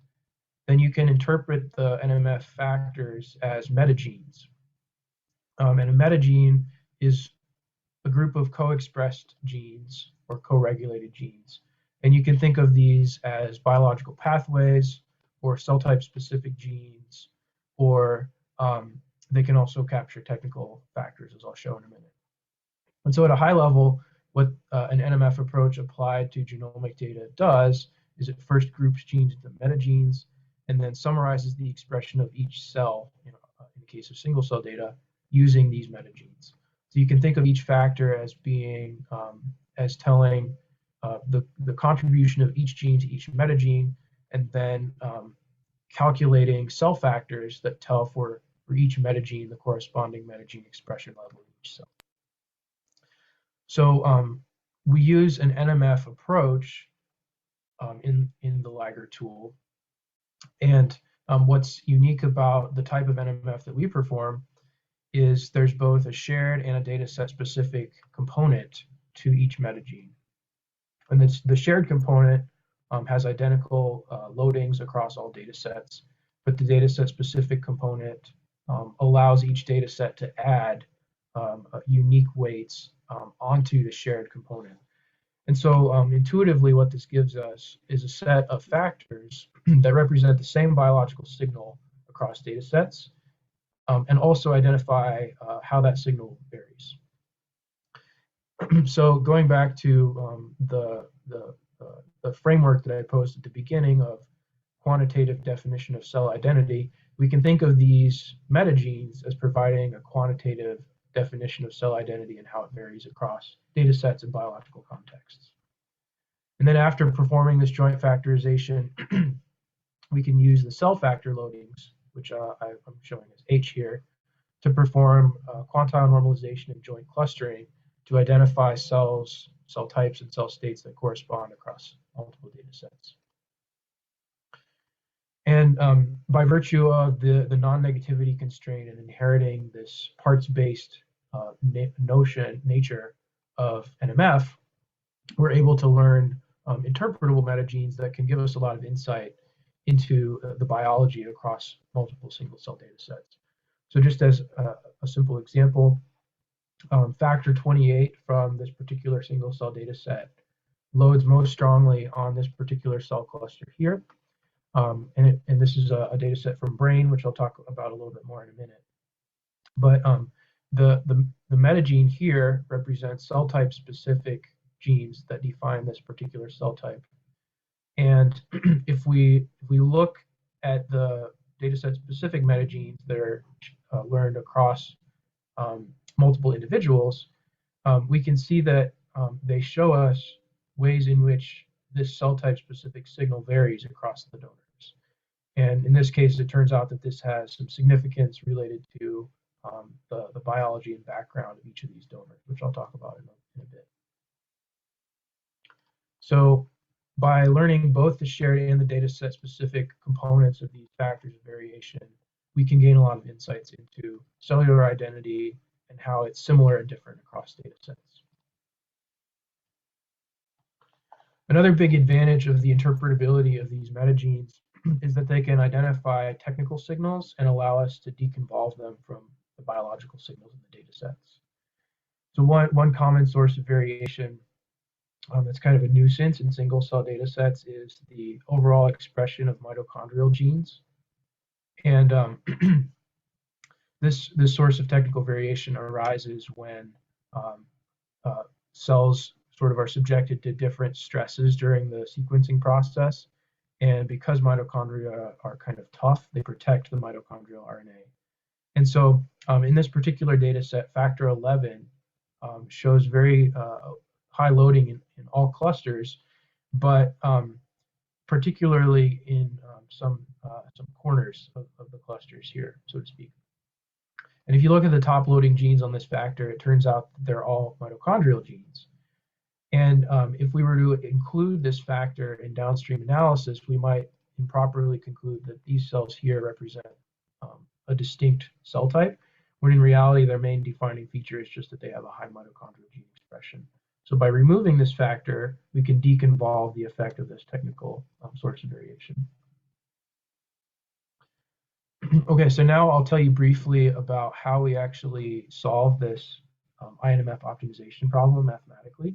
then you can interpret the NMF factors as metagenes. And a metagene is a group of co-expressed genes or co-regulated genes. And you can think of these as biological pathways or cell type specific genes, or they can also capture technical factors, as I'll show in a minute. And so at a high level, what an NMF approach applied to genomic data does is it first groups genes into metagenes and then summarizes the expression of each cell, in the case of single cell data, using these metagenes. So you can think of each factor as being, as telling the contribution of each gene to each metagene, and then calculating cell factors that tell for each metagene the corresponding metagene expression level of each cell. So we use an NMF approach in the Liger tool. And what's unique about the type of NMF that we perform is there's both a shared and a data set specific component to each metagene. And the shared component has identical loadings across all data sets, but the data set specific component allows each data set to add unique weights onto the shared component. And so intuitively what this gives us is a set of factors that represent the same biological signal across data sets, and also identify how that signal varies. So going back to the framework that I posed at the beginning of quantitative definition of cell identity, we can think of these metagenes as providing a quantitative definition of cell identity and how it varies across data sets and biological contexts. And then after performing this joint factorization, we can use the cell factor loadings, which I'm showing as H here, to perform quantile normalization and joint clustering to identify cells, cell types, and cell states that correspond across multiple data sets. And by virtue of the non-negativity constraint and inheriting this parts-based nature of NMF, we're able to learn interpretable metagenes that can give us a lot of insight into the biology across multiple single-cell data sets. So just as a simple example, factor 28 from this particular single-cell data set loads most strongly on this particular cell cluster here. And this is a data set from brain, which I'll talk about a little bit more in a minute. But the metagene here represents cell type specific genes that define this particular cell type. And if we look at the data set specific metagenes that are learned across multiple individuals, we can see that they show us ways in which this cell type specific signal varies across the donors. And in this case, it turns out that this has some significance related to the biology and background of each of these donors, which I'll talk about in a bit. So by learning both the shared and the data set specific components of these factors of variation, we can gain a lot of insights into cellular identity and how it's similar and different across data sets. Another big advantage of the interpretability of these metagenes is that they can identify technical signals and allow us to deconvolve them from the biological signals in the data sets. So one common source of variation that's kind of a nuisance in single cell data sets is the overall expression of mitochondrial genes. And this source of technical variation arises when cells sort of are subjected to different stresses during the sequencing process. And because mitochondria are kind of tough, they protect the mitochondrial RNA. And so in this particular data set, factor 11 shows very high loading in all clusters, but particularly in some corners of the clusters here, so to speak. And if you look at the top loading genes on this factor, it turns out that they're all mitochondrial genes. And if we were to include this factor in downstream analysis, we might improperly conclude that these cells here represent a distinct cell type, when in reality their main defining feature is just that they have a high mitochondrial gene expression. So by removing this factor, we can deconvolve the effect of this technical source of variation. Okay, so now I'll tell you briefly about how we actually solve this INMF optimization problem mathematically.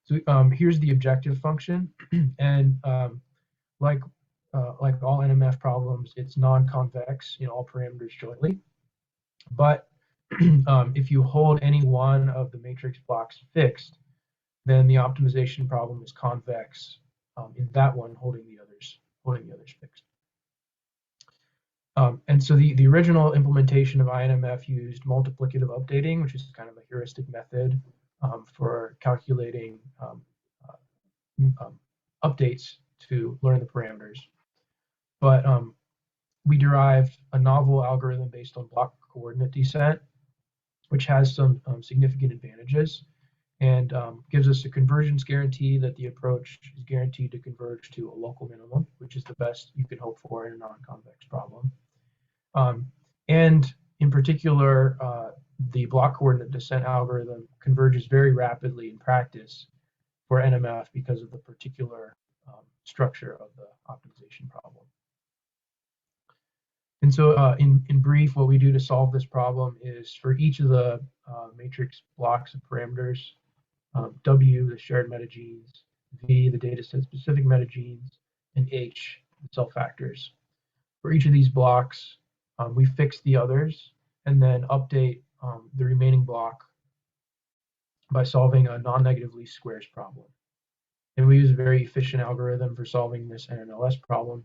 So here's the objective function, and like all NMF problems, it's non-convex in all parameters jointly. But if you hold any one of the matrix blocks fixed, then the optimization problem is convex in that one holding the others fixed. And so the original implementation of INMF used multiplicative updating, which is kind of a heuristic method for calculating updates to learn the parameters. But we derived a novel algorithm based on block coordinate descent, which has some significant advantages and gives us a convergence guarantee that the approach is guaranteed to converge to a local minimum, which is the best you can hope for in a non-convex problem. And in particular, the block coordinate descent algorithm converges very rapidly in practice for NMF because of the particular structure of the optimization problem. And so in brief, what we do to solve this problem is for each of the matrix blocks of parameters, W, the shared metagenes, V, the dataset specific metagenes, and H, the cell factors. For each of these blocks, we fix the others and then update the remaining block by solving a non-negative least squares problem. And we use a very efficient algorithm for solving this NNLS problem.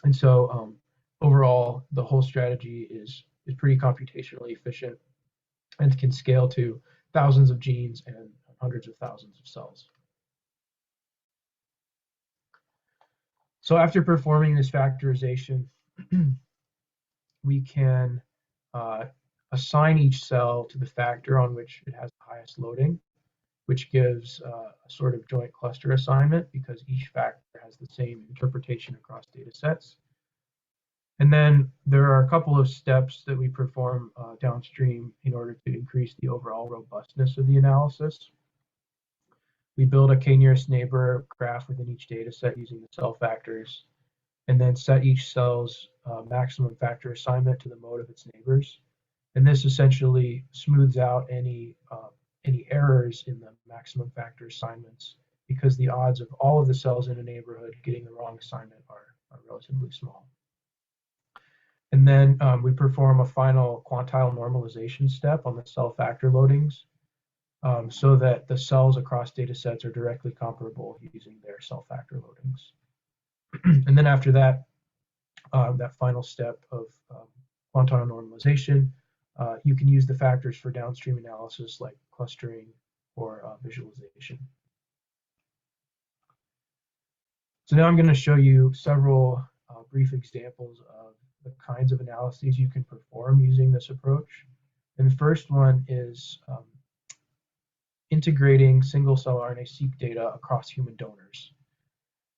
And so overall, the whole strategy is pretty computationally efficient and can scale to thousands of genes and hundreds of thousands of cells. So after performing this factorization, we can assign each cell to the factor on which it has the highest loading, which gives a sort of joint cluster assignment because each factor has the same interpretation across data sets. And then there are a couple of steps that we perform downstream in order to increase the overall robustness of the analysis. We build a k-nearest neighbor graph within each data set using the cell factors, and then set each cell's maximum factor assignment to the mode of its neighbors. And this essentially smooths out any errors in the maximum factor assignments because the odds of all of the cells in a neighborhood getting the wrong assignment are relatively small. And then we perform a final quantile normalization step on the cell factor loadings so that the cells across data sets are directly comparable using their cell factor loadings. And then after that, that final step of quantile normalization, you can use the factors for downstream analysis like clustering or visualization. So now I'm going to show you several brief examples of the kinds of analyses you can perform using this approach. And the first one is integrating single-cell RNA-seq data across human donors.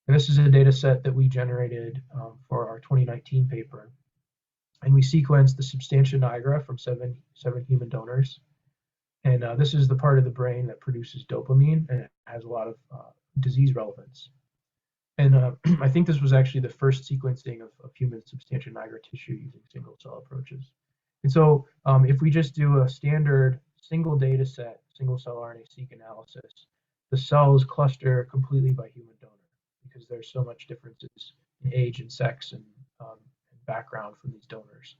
And this is a data set that we generated for our 2019 paper. And we sequenced the substantia nigra from seven human donors. And this is the part of the brain that produces dopamine, and it has a lot of disease relevance. And I think this was actually the first sequencing of human substantia nigra tissue using single-cell approaches. And so if we just do a standard single data set, single-cell RNA-seq analysis, the cells cluster completely by human donor because there's so much differences in age and sex and background from these donors.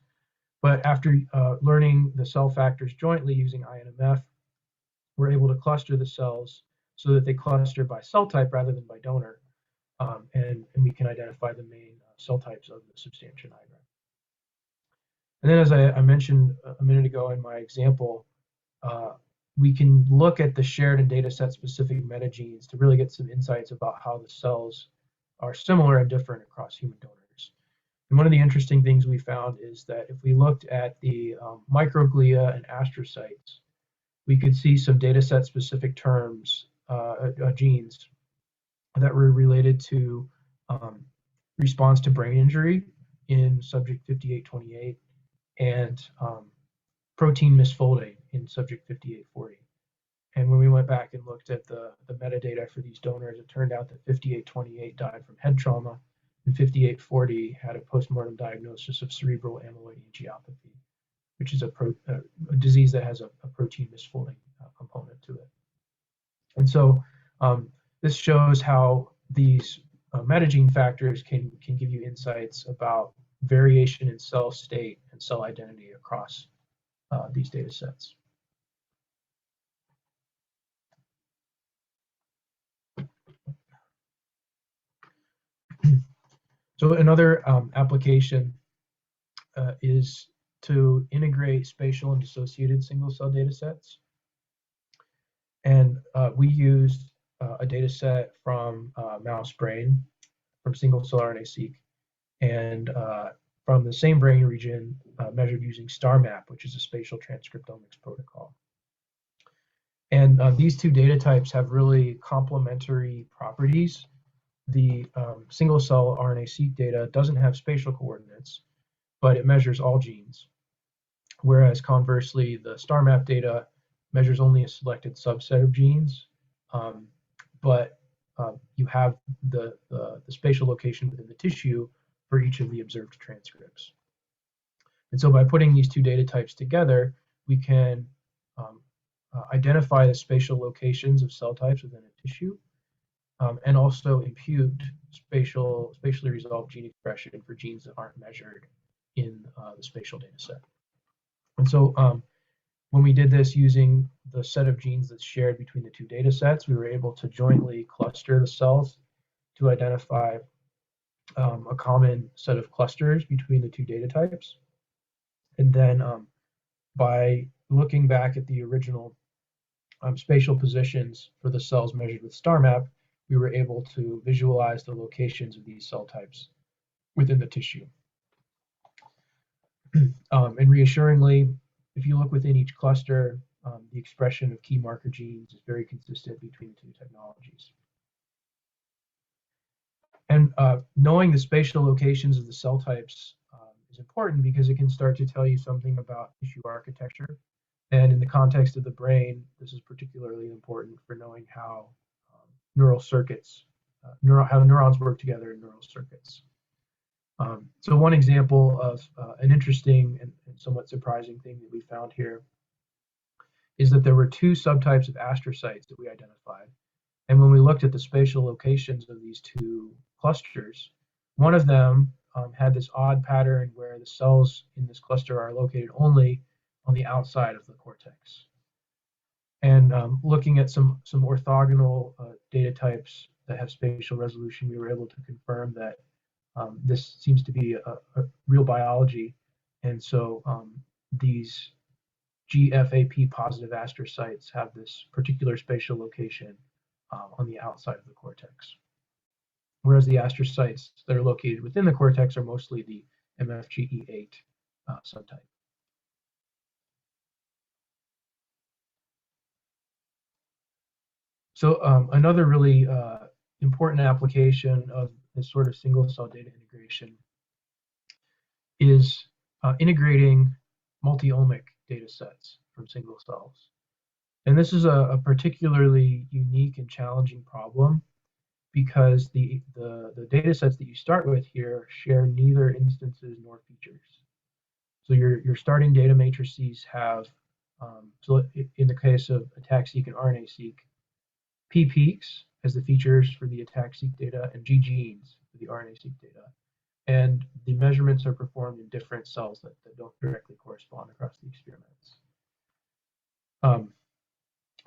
But after learning the cell factors jointly using INMF, we're able to cluster the cells so that they cluster by cell type rather than by donor. And we can identify the main cell types of the substantia nigra. And then as I mentioned a minute ago in my example, we can look at the shared and data set specific metagenes to really get some insights about how the cells are similar and different across human donors. And one of the interesting things we found is that if we looked at the microglia and astrocytes, we could see some data set specific terms, genes that were related to response to brain injury in subject 5828 and protein misfolding in subject 5840. And when we went back and looked at the metadata for these donors, it turned out that 5828 died from head trauma and 5840 had a postmortem diagnosis of cerebral amyloid angiopathy, which is a disease that has a protein misfolding component to it. And so this shows how these metagene factors can give you insights about variation in cell state and cell identity across these data sets. So another application is to integrate spatial and dissociated single cell data sets. And we used a data set from mouse brain, from single cell RNA-seq, and from the same brain region measured using StarMap, which is a spatial transcriptomics protocol. And these two data types have really complementary properties. The single cell RNA-seq data doesn't have spatial coordinates, but it measures all genes. Whereas conversely, the StarMap data measures only a selected subset of genes, but you have the spatial location within the tissue for each of the observed transcripts. And so by putting these two data types together, we can identify the spatial locations of cell types within a tissue, and also impute spatially resolved gene expression for genes that aren't measured in the spatial data set. And so when we did this using the set of genes that's shared between the two data sets, we were able to jointly cluster the cells to identify a common set of clusters between the two data types. And then by looking back at the original spatial positions for the cells measured with StarMap, we were able to visualize the locations of these cell types within the tissue. And reassuringly, if you look within each cluster, the expression of key marker genes is very consistent between the two technologies. And knowing the spatial locations of the cell types is important because it can start to tell you something about tissue architecture. And in the context of the brain, this is particularly important for knowing how neural circuits, how neurons work together in neural circuits. So one example of an interesting and somewhat surprising thing that we found here is that there were two subtypes of astrocytes that we identified. And when we looked at the spatial locations of these two clusters, one of them had this odd pattern where the cells in this cluster are located only on the outside of the cortex. And looking at some orthogonal data types that have spatial resolution, we were able to confirm that this seems to be a real biology. And so these GFAP positive astrocytes have this particular spatial location on the outside of the cortex. Whereas the astrocytes that are located within the cortex are mostly the MFGE8 subtype. So another really important application of this sort of single cell data integration is integrating multi-omic data sets from single cells. And this is a particularly unique and challenging problem because the data sets that you start with here share neither instances nor features. So your starting data matrices have, so in the case of ATAC-seq and RNA-seq, P peaks as the features for the ATAC-seq data and G genes for the RNA-seq data. And the measurements are performed in different cells that don't directly correspond across the experiments.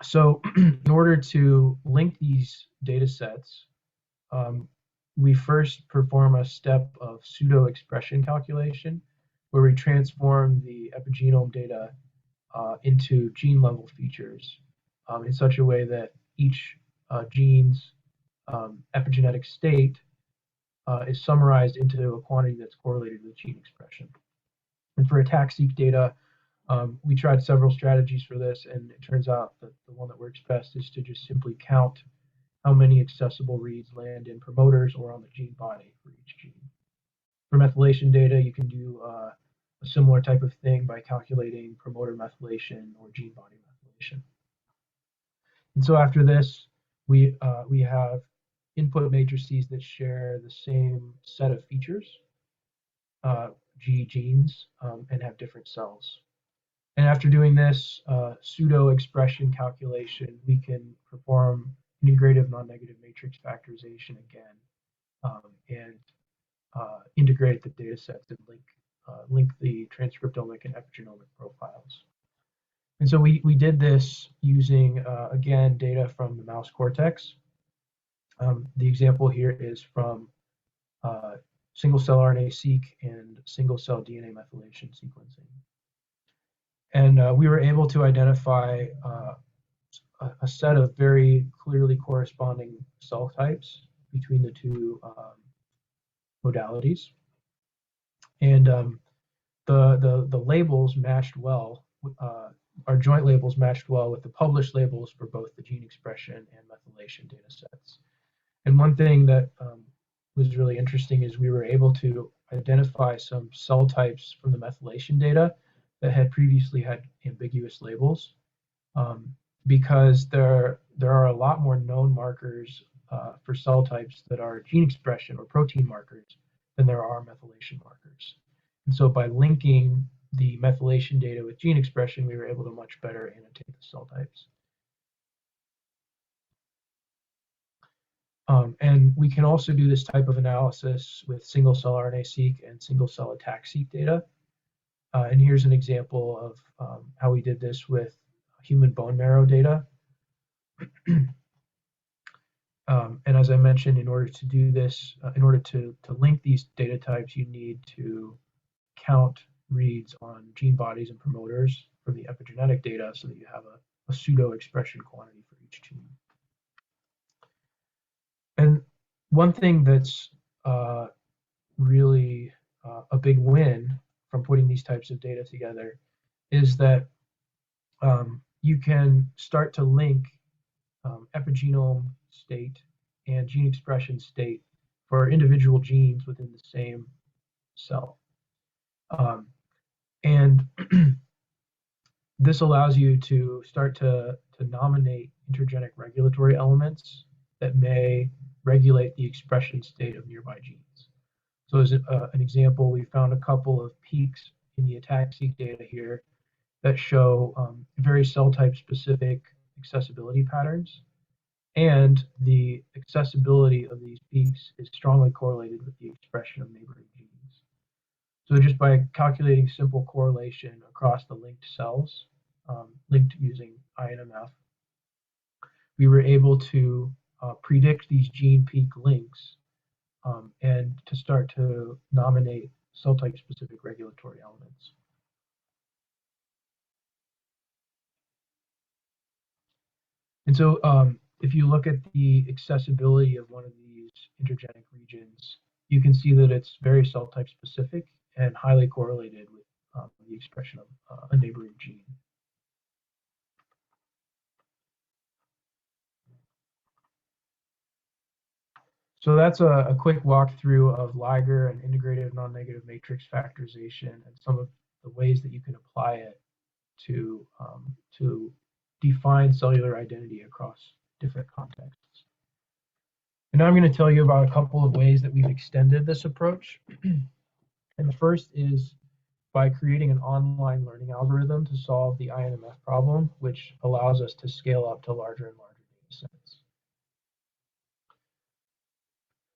So in order to link these data sets, we first perform a step of pseudo expression calculation where we transform the epigenome data into gene level features in such a way that each gene's epigenetic state is summarized into a quantity that's correlated with gene expression. And for attack-seq data, we tried several strategies for this, and it turns out that the one that works best is to just simply count how many accessible reads land in promoters or on the gene body for each gene. For methylation data, you can do a similar type of thing by calculating promoter methylation or gene body methylation. And so after this, we have input matrices that share the same set of features, G genes, and have different cells. And after doing this pseudo expression calculation, we can perform integrative non-negative matrix factorization again, and integrate the data sets and link the transcriptomic and epigenomic profiles. And so we did this using, again, data from the mouse cortex. The example here is from single-cell RNA-seq and single-cell DNA methylation sequencing. And we were able to identify a set of very clearly corresponding cell types between the two modalities. And the labels matched well, our joint labels matched well with the published labels for both the gene expression and methylation data sets. And one thing that was really interesting is we were able to identify some cell types from the methylation data that had previously had ambiguous labels, because there are a lot more known markers for cell types that are gene expression or protein markers than there are methylation markers. And so by linking the methylation data with gene expression, we were able to much better annotate the cell types. And we can also do this type of analysis with single-cell RNA-seq and single-cell attack-seq data. And here's an example of how we did this with human bone marrow data. And as I mentioned, in order to do this, in order to link these data types, you need to count reads on gene bodies and promoters from the epigenetic data so that you have a pseudo expression quantity for each gene. And one thing that's really a big win from putting these types of data together is that you can start to link epigenome state and gene expression state for individual genes within the same cell. And this allows you to start to nominate intergenic regulatory elements that may regulate the expression state of nearby genes. So as an example, we found a couple of peaks in the attack-seq data here that show very cell type specific accessibility patterns. And the accessibility of these peaks is strongly correlated with the expression of neighboring genes. So just by calculating simple correlation across the linked cells, linked using INMF, we were able to predict these gene peak links and to start to nominate cell type specific regulatory elements. And so if you look at the accessibility of one of these intergenic regions, you can see that it's very cell type specific and highly correlated with the expression of a neighboring gene. So that's a quick walkthrough of Liger and integrative non-negative matrix factorization and some of the ways that you can apply it to define cellular identity across different contexts. And now I'm going to tell you about a couple of ways that we've extended this approach. And the first is by creating an online learning algorithm to solve the INMF problem, which allows us to scale up to larger and larger data sets.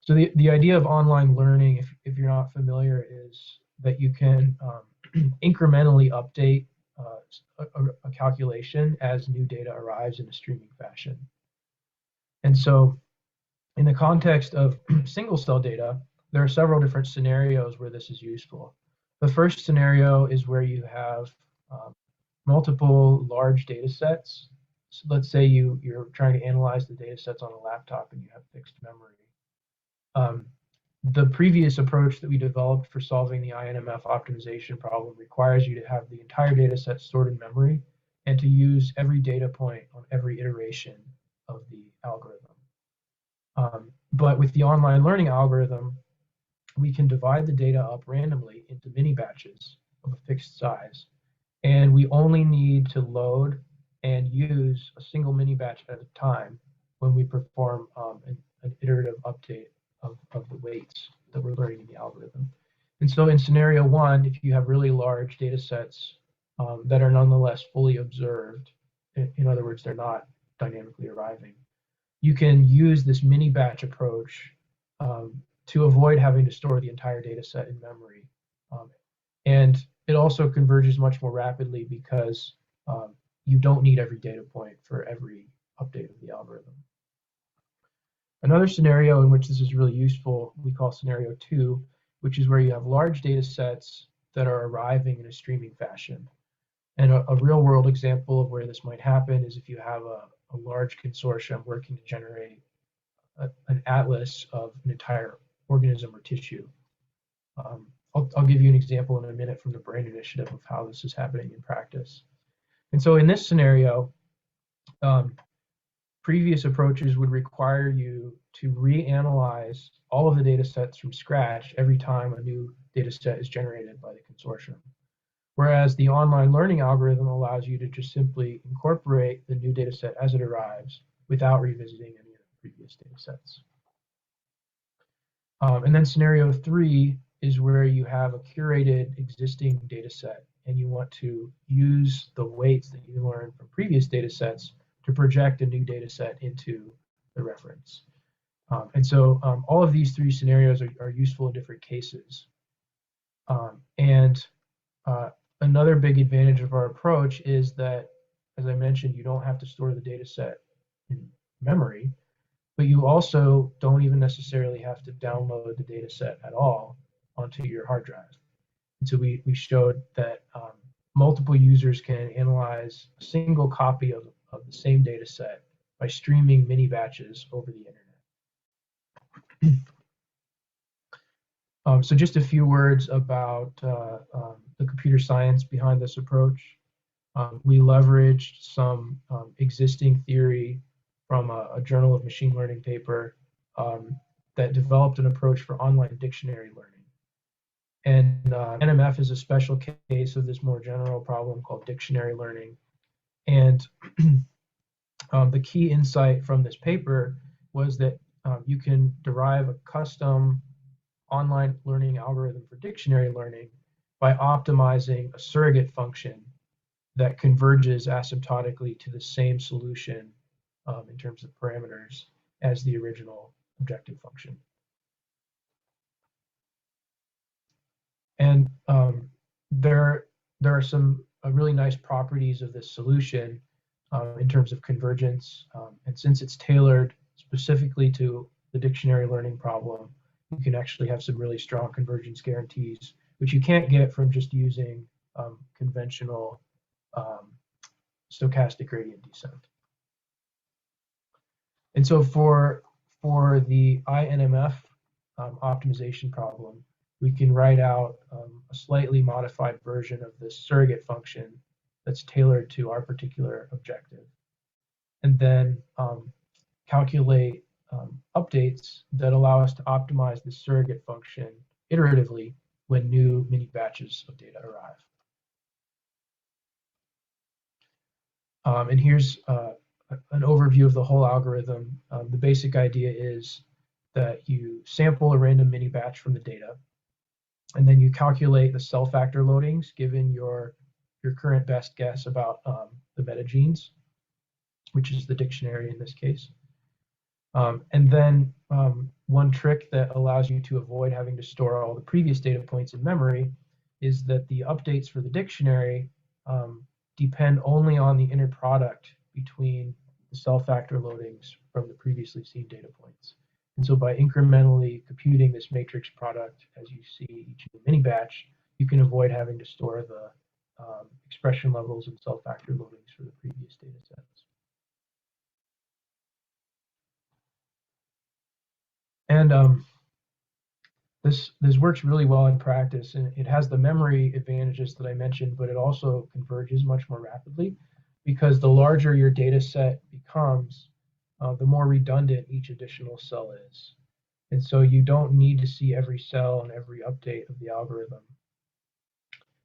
So the idea of online learning, if you're not familiar, is that you can incrementally update a calculation as new data arrives in a streaming fashion. And so in the context of single cell data, there are several different scenarios where this is useful. The first scenario is where you have multiple large data sets. So let's say you're trying to analyze the data sets on a laptop and you have fixed memory. The previous approach that we developed for solving the INMF optimization problem requires you to have the entire data set stored in memory and to use every data point on every iteration of the algorithm. But with the online learning algorithm, we can divide the data up randomly into mini batches of a fixed size. And we only need to load and use a single mini batch at a time when we perform an iterative update of the weights that we're learning in the algorithm. And so in scenario one, if you have really large data sets that are nonetheless fully observed, in other words, they're not dynamically arriving, you can use this mini batch approach to avoid having to store the entire data set in memory. And it also converges much more rapidly because you don't need every data point for every update of the algorithm. Another scenario in which this is really useful, we call scenario 2, which is where you have large data sets that are arriving in a streaming fashion. And a real world example of where this might happen is if you have a large consortium working to generate an atlas of an entire organism or tissue. I'll give you an example in a minute from the BRAIN initiative of how this is happening in practice. And so in this scenario, previous approaches would require you to reanalyze all of the data sets from scratch every time a new data set is generated by the consortium. Whereas the online learning algorithm allows you to just simply incorporate the new data set as it arrives without revisiting any of the previous data sets. And then scenario 3 is where you have a curated existing data set and you want to use the weights that you learned from previous data sets to project a new data set into the reference. And so all of these 3 scenarios are useful in different cases. Another big advantage of our approach is that, as I mentioned, you don't have to store the data set in memory, but you also don't even necessarily have to download the data set at all onto your hard drive. And so we showed that multiple users can analyze a single copy of the same data set by streaming mini batches over the internet. So just a few words about the computer science behind this approach. We leveraged some existing theory from a Journal of Machine Learning paper that developed an approach for online dictionary learning. And NMF is a special case of this more general problem called dictionary learning. And the key insight from this paper was that you can derive a custom online learning algorithm for dictionary learning by optimizing a surrogate function that converges asymptotically to the same solution in terms of parameters as the original objective function. And there are some really nice properties of this solution in terms of convergence. And since it's tailored specifically to the dictionary learning problem, you can actually have some really strong convergence guarantees, which you can't get from just using conventional stochastic gradient descent. And so for the INMF optimization problem, we can write out a slightly modified version of this surrogate function that's tailored to our particular objective, and then calculate updates that allow us to optimize the surrogate function iteratively when new mini batches of data arrive. And here's an overview of the whole algorithm. The basic idea is that you sample a random mini batch from the data, and then you calculate the cell factor loadings given your current best guess about the metagenes, which is the dictionary in this case. And then one trick that allows you to avoid having to store all the previous data points in memory is that the updates for the dictionary depend only on the inner product between the cell factor loadings from the previously seen data points. And so by incrementally computing this matrix product as you see each mini batch, you can avoid having to store the expression levels and cell factor loadings for the previous data sets. And This works really well in practice, and it has the memory advantages that I mentioned, but it also converges much more rapidly because the larger your data set becomes, the more redundant each additional cell is. And so you don't need to see every cell and every update of the algorithm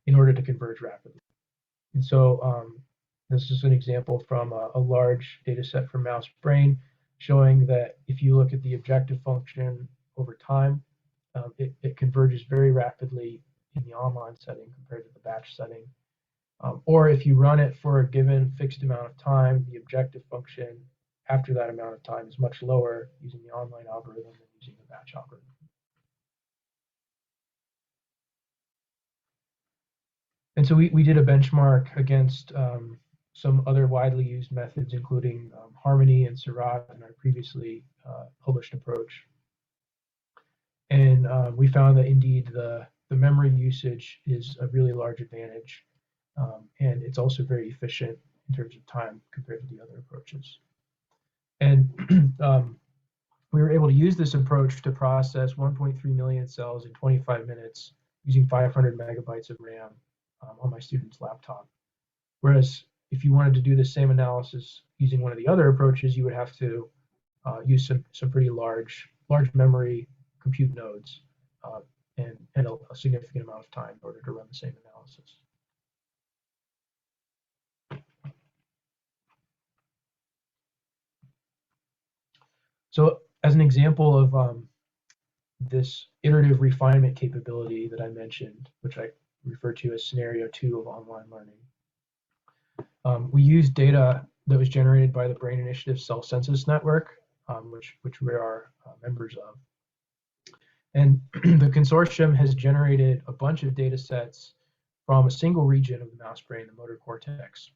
in order to converge rapidly. And so this is an example from a large data set from mouse brain showing that if you look at the objective function over time, it converges very rapidly in the online setting compared to the batch setting. Or if you run it for a given fixed amount of time, the objective function after that amount of time is much lower using the online algorithm than using the batch algorithm. And so we did a benchmark against some other widely used methods, including Harmony and Seurat in our previously published approach. And we found that indeed the memory usage is a really large advantage. And it's also very efficient in terms of time compared to the other approaches. And we were able to use this approach to process 1.3 million cells in 25 minutes using 500 megabytes of RAM on my student's laptop. Whereas if you wanted to do the same analysis using one of the other approaches, you would have to use some pretty large memory compute nodes and a significant amount of time in order to run the same analysis. So as an example of this iterative refinement capability that I mentioned, which I refer to as scenario 2 of online learning, we used data that was generated by the Brain Initiative Cell Census Network, which we are members of. And the consortium has generated a bunch of data sets from a single region of the mouse brain, the motor cortex.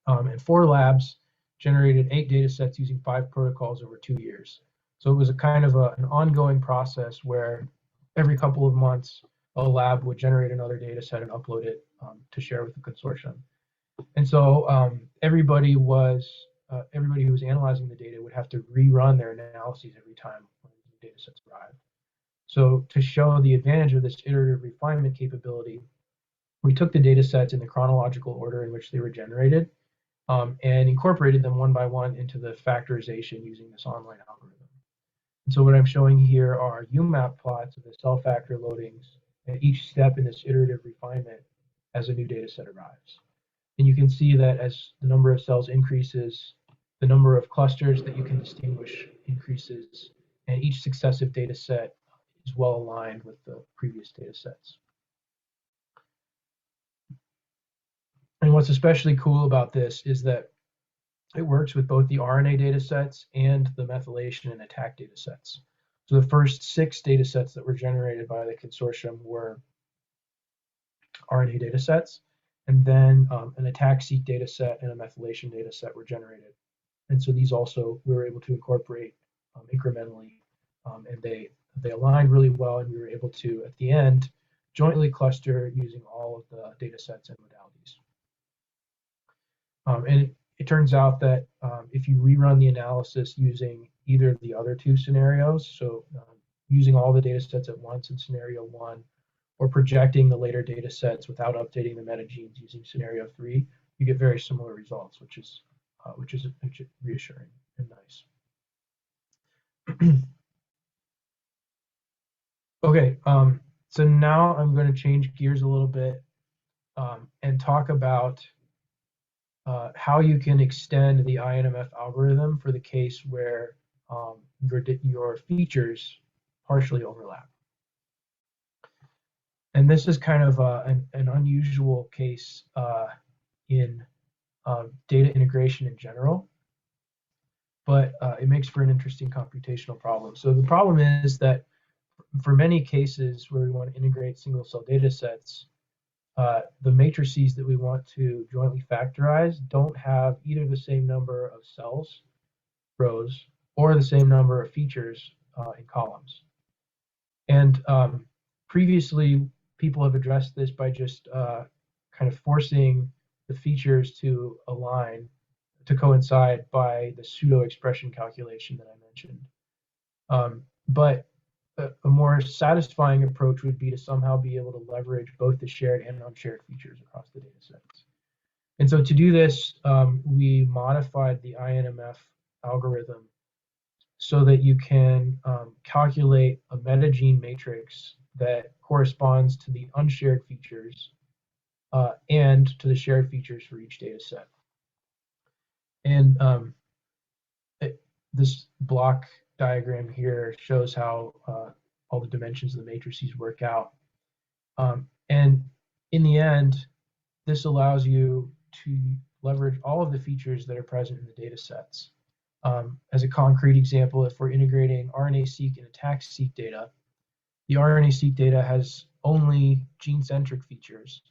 And 4 labs generated 8 data sets using 5 protocols over 2 years. So it was a kind of an ongoing process where every couple of months, a lab would generate another data set and upload it to share with the consortium. And so everybody who was analyzing the data would have to rerun their analyses every time one of the data sets arrived. So to show the advantage of this iterative refinement capability, we took the data sets in the chronological order in which they were generated and incorporated them one by one into the factorization using this online algorithm. And so what I'm showing here are UMAP plots of the cell factor loadings at each step in this iterative refinement as a new data set arrives. And you can see that as the number of cells increases, the number of clusters that you can distinguish increases, and each successive data set is well aligned with the previous data sets. And what's especially cool about this is that it works with both the RNA data sets and the methylation and attack data sets. So the first 6 data sets that were generated by the consortium were RNA data sets, and then an attack-seq data set and a methylation data set were generated. And so these also we were able to incorporate incrementally, and they aligned really well, and we were able to, at the end, jointly cluster using all of the data sets and modalities. And it turns out that if you rerun the analysis using either of the other 2 scenarios, so using all the data sets at once in scenario 1, or projecting the later data sets without updating the metagenes using scenario 3, you get very similar results, which is reassuring and nice. Okay, so now I'm going to change gears a little bit and talk about how you can extend the INMF algorithm for the case where your features partially overlap. And this is kind of an unusual case in data integration in general, but it makes for an interesting computational problem. So the problem is that for many cases where we want to integrate single cell data sets, the matrices that we want to jointly factorize don't have either the same number of cells, rows, or the same number of features in columns. And previously, people have addressed this by just kind of forcing the features to align, to coincide by the pseudo expression calculation that I mentioned. But a more satisfying approach would be to somehow be able to leverage both the shared and unshared features across the data sets. And so to do this, we modified the INMF algorithm so that you can calculate a metagene matrix that corresponds to the unshared features and to the shared features for each data set. And this block diagram here shows how all the dimensions of the matrices work out. And in the end, this allows you to leverage all of the features that are present in the data sets. As a concrete example, if we're integrating RNA-seq and ATAC-seq data, the RNA-seq data has only gene-centric features,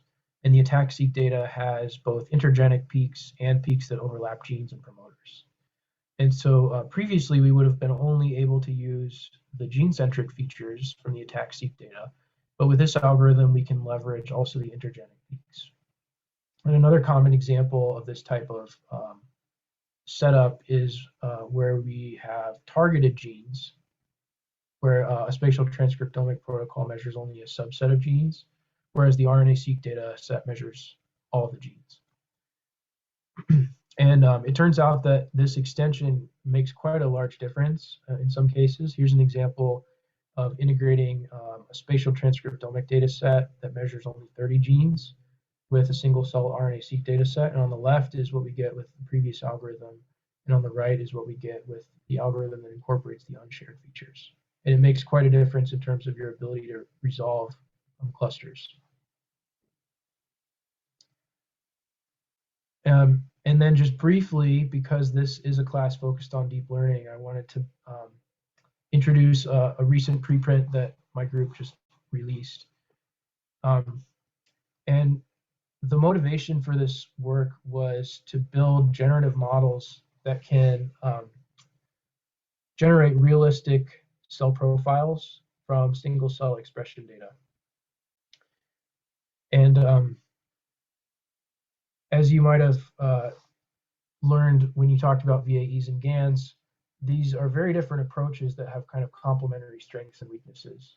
and the ATAC-seq data has both intergenic peaks and peaks that overlap genes and promoters. And so previously, we would have been only able to use the gene-centric features from the ATAC-seq data, but with this algorithm, we can leverage also the intergenic peaks. And another common example of this type of setup is where we have targeted genes, where a spatial transcriptomic protocol measures only a subset of genes, whereas the RNA-seq data set measures all of the genes. And it turns out that this extension makes quite a large difference in some cases. Here's an example of integrating a spatial transcriptomic data set that measures only 30 genes with a single cell RNA-seq data set. And on the left is what we get with the previous algorithm. And on the right is what we get with the algorithm that incorporates the unshared features. And it makes quite a difference in terms of your ability to resolve clusters. And then just briefly, because this is a class focused on deep learning, I wanted to introduce a recent preprint that my group just released. And the motivation for this work was to build generative models that can generate realistic cell profiles from single cell expression data. And as you might have learned when you talked about VAEs and GANs, these are very different approaches that have kind of complementary strengths and weaknesses.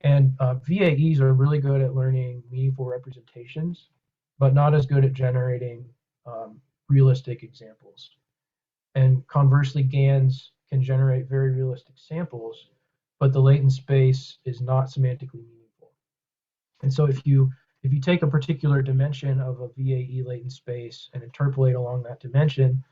And VAEs are really good at learning meaningful representations, but not as good at generating realistic examples. And conversely, GANs can generate very realistic samples, but the latent space is not semantically meaningful. And so if you take a particular dimension of a VAE latent space and interpolate along that dimension,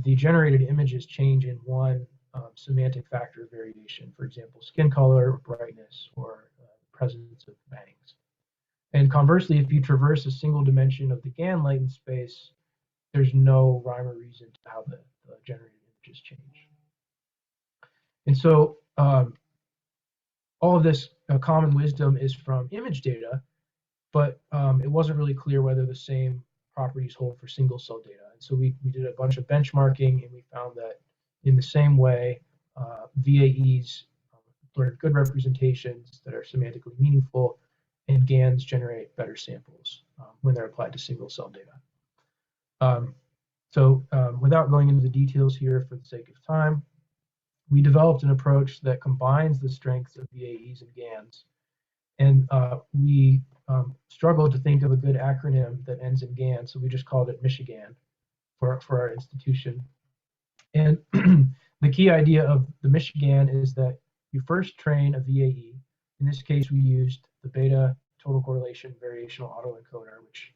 the generated images change in one semantic factor variation, for example, skin color, or brightness, or presence of bangs. And conversely, if you traverse a single dimension of the GAN latent space, there's no rhyme or reason to how the generated images change. And so all of this common wisdom is from image data, but it wasn't really clear whether the same properties hold for single cell data. And so we did a bunch of benchmarking, and we found that in the same way, VAEs learn good representations that are semantically meaningful, and GANs generate better samples when they're applied to single cell data. So without going into the details here for the sake of time, we developed an approach that combines the strengths of VAEs and GANs. And we struggled to think of a good acronym that ends in GAN, so we just called it Michigan for our institution. And the key idea of the Michigan is that you first train a VAE. In this case, we used the beta total correlation variational autoencoder, which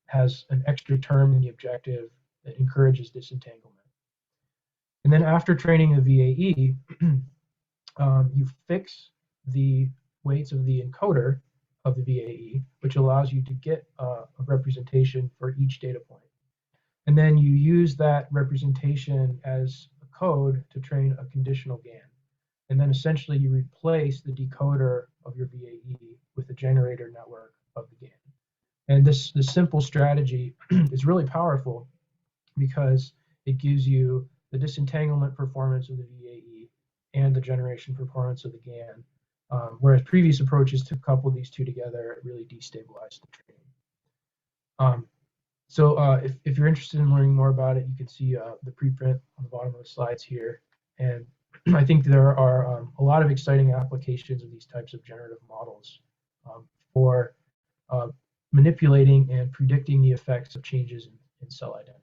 has an extra term in the objective that encourages disentanglement. And then after training a VAE, you fix the weights of the encoder of the VAE, which allows you to get a representation for each data point. And then you use that representation as a code to train a conditional GAN. And then essentially you replace the decoder of your VAE with the generator network of the GAN. And this simple strategy is really powerful because it gives you the disentanglement performance of the VAE and the generation performance of the GAN. Whereas previous approaches to couple these two together really destabilized the training. So if you're interested in learning more about it, you can see the preprint on the bottom of the slides here. And I think there are a lot of exciting applications of these types of generative models for manipulating and predicting the effects of changes in cell identity.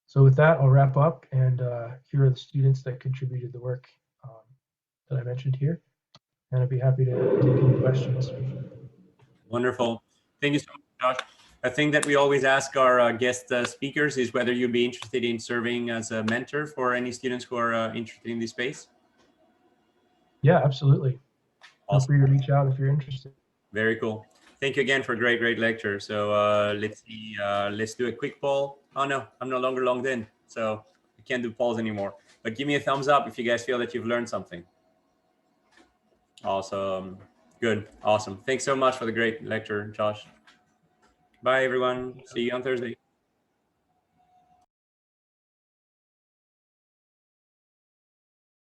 So with that, I'll wrap up, and here are the students that contributed the work that I mentioned here, and I'd be happy to take any questions. Wonderful. Thank you so much, Josh. A thing that we always ask our guest speakers is whether you'd be interested in serving as a mentor for any students who are interested in this space. Yeah, absolutely. Awesome. Feel free to reach out if you're interested. Very cool. Thank you again for a great lecture. So let's see, let's do a quick poll. Oh no, I'm no longer logged in, so I can't do polls anymore. But give me a thumbs up if you guys feel that you've learned something. Awesome. Good. Awesome. Thanks so much for the great lecture, Josh. Bye, everyone. See you on Thursday.